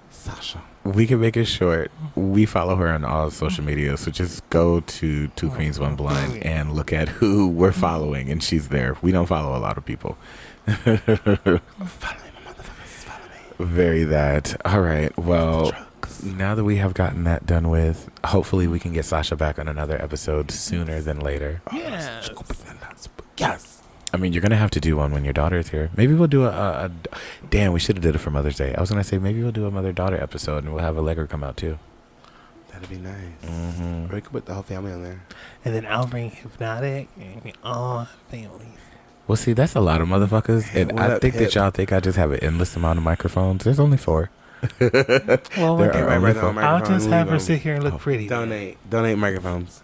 Sasha. We can make it short. We follow her on all social media, so just go to Two Queens One Blunt and look at who we're following, and she's there. We don't follow a lot of people. Follow me, my motherfuckers. Follow me. Very that. All right. Well, now that we have gotten that done with, hopefully we can get Sasha back on another episode sooner than later. Yeah. Yes. I mean, you're going to have to do one when your daughter is here. Maybe we'll do a damn, we should have did it for Mother's Day. I was going to say maybe we'll do a mother-daughter episode and we'll have Allegra come out too. That'd be nice. Mm-hmm. Or we could put the whole family on there. And then I'll bring Hypnotic and all families. Well, see, that's a lot of motherfuckers. And What I up, think Pip? that y'all think I just have an endless amount of microphones. There's only 4. Well, There are only 4. I'll just have her sit here and look pretty. Donate microphones.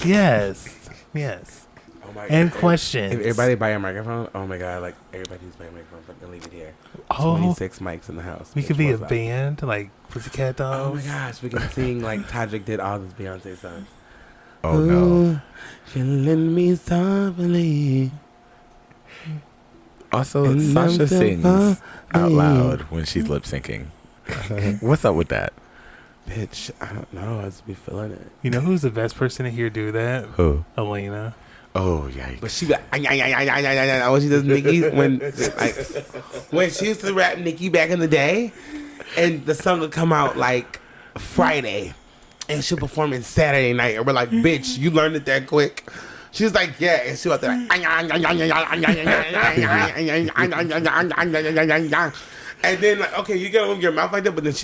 Yes. Yes. Oh my And God. questions. If everybody buy a microphone, oh my God, like everybody needs to buy a microphone, fucking leave it here. Oh, 26 mics in the house. we could Bitch, be a what's up? band like Pussycat Dolls. Oh my gosh, we can sing like Todrick did all those Beyonce songs. Oh, no. Killing me softly. Also, And Sasha I'm so sings far out away. loud when she's lip syncing. What's up with that? Bitch, I don't know. I just be feeling it. You know who's the best person to hear do that? Who? Elena. Oh, yikes. But she be like, when she does Nicki, when she used to rap Nicki back in the day, and the song would come out like Friday, and she'll perform it Saturday night, and we're like, bitch, you learned it that quick. She was like, yeah, and she was like, and then like, okay, you gotta move your mouth like that, but then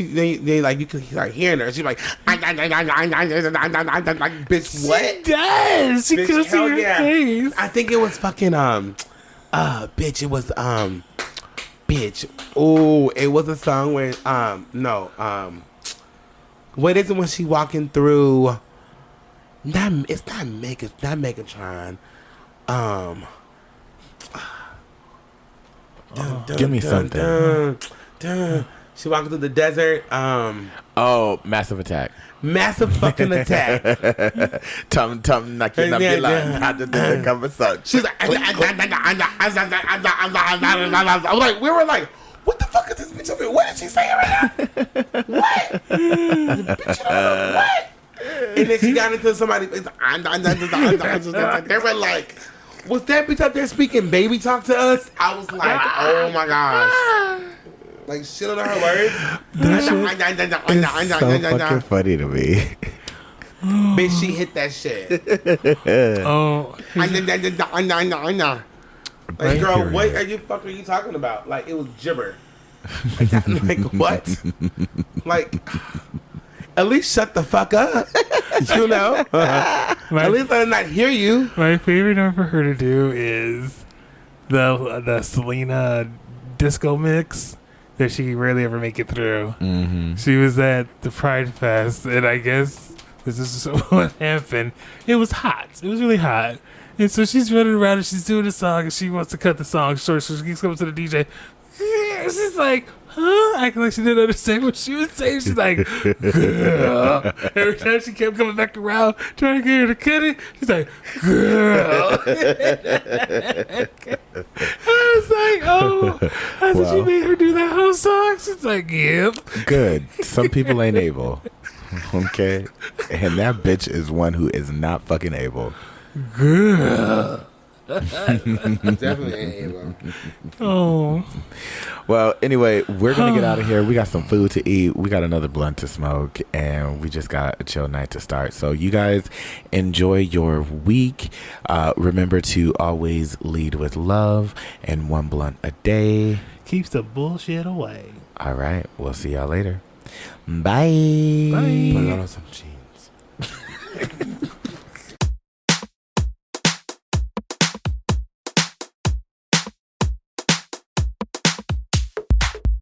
then like you can start hearing her. She's like, bitch, what? She does. She Bitch, can see hell her yeah. face. I think it was fucking bitch. It was bitch. Oh, it was a song where what is it when she walking through? It's not Megatron. Give me something. She walking through the desert. Oh, Massive Attack. Massive fucking attack. Tum knocking up your line. How to do the conversation. She's like, I was like, we were like, what the fuck is this bitch over here? What is she saying right now? What? Bitch, you don't know what? And then she got into somebody. They were like, was that bitch up there speaking baby talk to us? I was like, oh my gosh. Like, she don't know her words. It's so fucking funny to me. Bitch, she hit that shit. Oh, Like, girl, what are you talking about? Like, it was gibber. Like what? Like, at least shut the fuck up. You know? At least let her not hear you. my favorite one for her to do is the Selena disco mix that she rarely ever make it through. Mm-hmm. She was at the Pride Fest, and I guess this is what happened. It was hot. It was really hot. And so she's running around and she's doing the song and she wants to cut the song short. So she keeps coming to the DJ. She's like, huh? Acting like she didn't understand what she was saying. She's like, girl. Every time she kept coming back around, trying to get her to cut it, she's like, girl. I was like, oh. I said, you made her do that whole song? She's like, yep. Good. Some people ain't able. Okay? And that bitch is one who is not fucking able. Girl. Definitely ain't able. Oh. Well, anyway, we're going to get out of here. We got some food to eat. We got another blunt to smoke. And we just got a chill night to start. So you guys enjoy your week. Remember to always lead with love and one blunt a day. Keeps the bullshit away. All right. We'll see y'all later. Bye. Bye. Put it on some cheese.